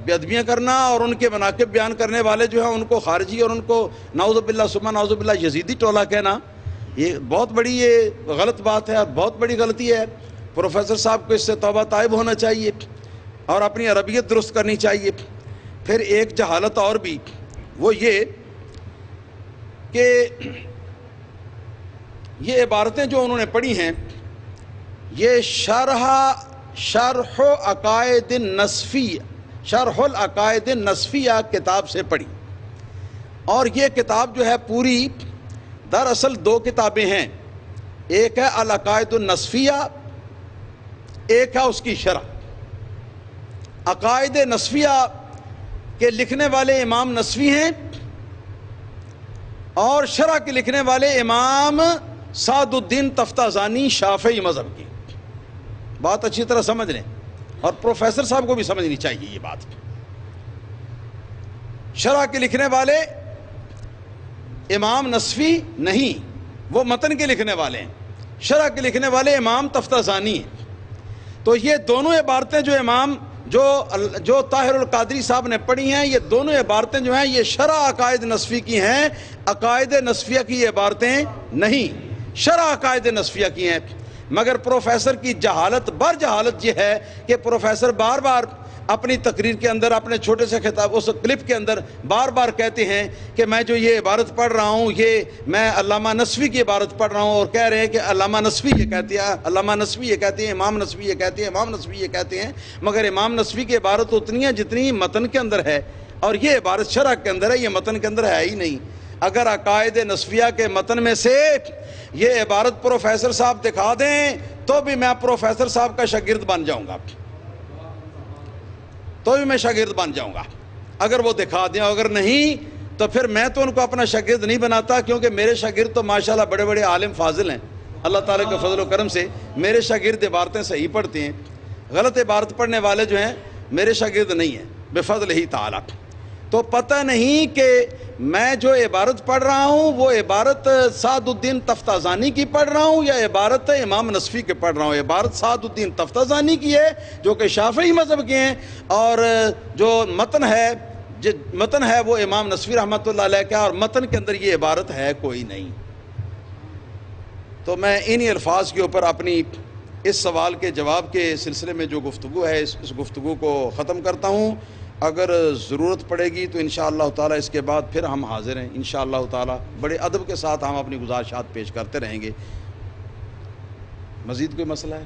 بے ادبیاں کرنا، اور ان کے مناقب بیان کرنے والے جو ہیں ان کو خارجی اور ان کو نعوذ باللہ ثم نعوذ باللہ یزیدی ٹولہ کہنا، یہ بہت بڑی یہ غلط بات ہے اور بہت بڑی غلطی ہے. پروفیسر صاحب کو اس سے توبہ طائب ہونا چاہیے اور اپنی عربیت درست کرنی چاہیے. پھر ایک جہالت اور بھی، وہ یہ کہ یہ عبارتیں جو انہوں نے پڑھی ہیں یہ شرح عقائد النصفیہ، شرح العقائد النصفیہ کتاب سے پڑھی. اور یہ کتاب جو ہے پوری دراصل 2 کتابیں ہیں، ایک ہے العقائد النصفیہ، ایک ہے اس کی شرح. عقائد نصفیہ کے لکھنے والے امام نصفی ہیں اور شرح کے لکھنے والے امام سعد الدین تفتازانی شافعی مذہب کی. بات اچھی طرح سمجھ لیں، اور پروفیسر صاحب کو بھی سمجھنی چاہیے یہ بات. شرح کے لکھنے والے امام نصفی نہیں، وہ متن کے لکھنے والے ہیں. شرح کے لکھنے والے امام تفتازانی ہیں. تو یہ دونوں عبارتیں جو امام جو طاہر القادری صاحب نے پڑھی ہیں، یہ دونوں عبارتیں جو ہیں یہ شرح عقائد نصفی کی ہیں، عقائد نصفیہ کی یہ عبارتیں نہیں، شرح عقائد نصفیہ کی ہیں. مگر پروفیسر کی جہالت بر جہالت یہ ہے کہ پروفیسر بار بار اپنی تقریر کے اندر، اپنے چھوٹے سے خطاب اس کلپ کے اندر بار بار کہتے ہیں کہ میں جو یہ عبارت پڑھ رہا ہوں یہ میں علامہ نصفی کی عبارت پڑھ رہا ہوں، اور کہہ رہے ہیں کہ علامہ نصفی یہ کہتے ہیں، علامہ نصفی یہ کہتے ہیں، امام نصفی یہ کہتے ہیں، امام نصفی یہ کہتے ہیں. مگر امام نصفی کی عبارت اتنی ہے جتنی متن کے اندر ہے، اور یہ عبارت شرح کے اندر ہے، یہ متن کے اندر ہے ہی نہیں. اگر عقائد نصفیہ کے متن میں سے یہ عبارت پروفیسر صاحب دکھا دیں تو بھی میں پروفیسر صاحب کا شاگرد بن جاؤں گا، تو بھی میں شاگرد بن جاؤں گا اگر وہ دکھا دیں. اگر نہیں تو پھر میں تو ان کو اپنا شاگرد نہیں بناتا، کیونکہ میرے شاگرد تو ماشاءاللہ بڑے بڑے عالم فاضل ہیں. اللہ تعالیٰ کے فضل و کرم سے میرے شاگرد عبارتیں صحیح پڑھتے ہیں. غلط عبارت پڑھنے والے جو ہیں میرے شاگرد نہیں ہیں بفضل ہی تعالیٰ. تو پتہ نہیں کہ میں جو عبارت پڑھ رہا ہوں وہ عبارت سعد الدین تفتازانی کی پڑھ رہا ہوں یا عبارت امام نصفی کے پڑھ رہا ہوں. عبارت سعد الدین تفتازانی کی ہے جو کہ شافعی مذہب کے ہیں، اور جو متن ہے وہ امام نصفی رحمۃ اللہ علیہ کا، اور متن کے اندر یہ عبارت ہے کوئی نہیں. تو میں انہی الفاظ کے اوپر اپنی اس سوال کے جواب کے سلسلے میں جو گفتگو ہے اس گفتگو کو ختم کرتا ہوں. اگر ضرورت پڑے گی تو انشاءاللہ تعالی اس کے بعد پھر ہم حاضر ہیں انشاءاللہ تعالی. بڑے ادب کے ساتھ ہم اپنی گزارشات پیش کرتے رہیں گے. مزید کوئی مسئلہ ہے؟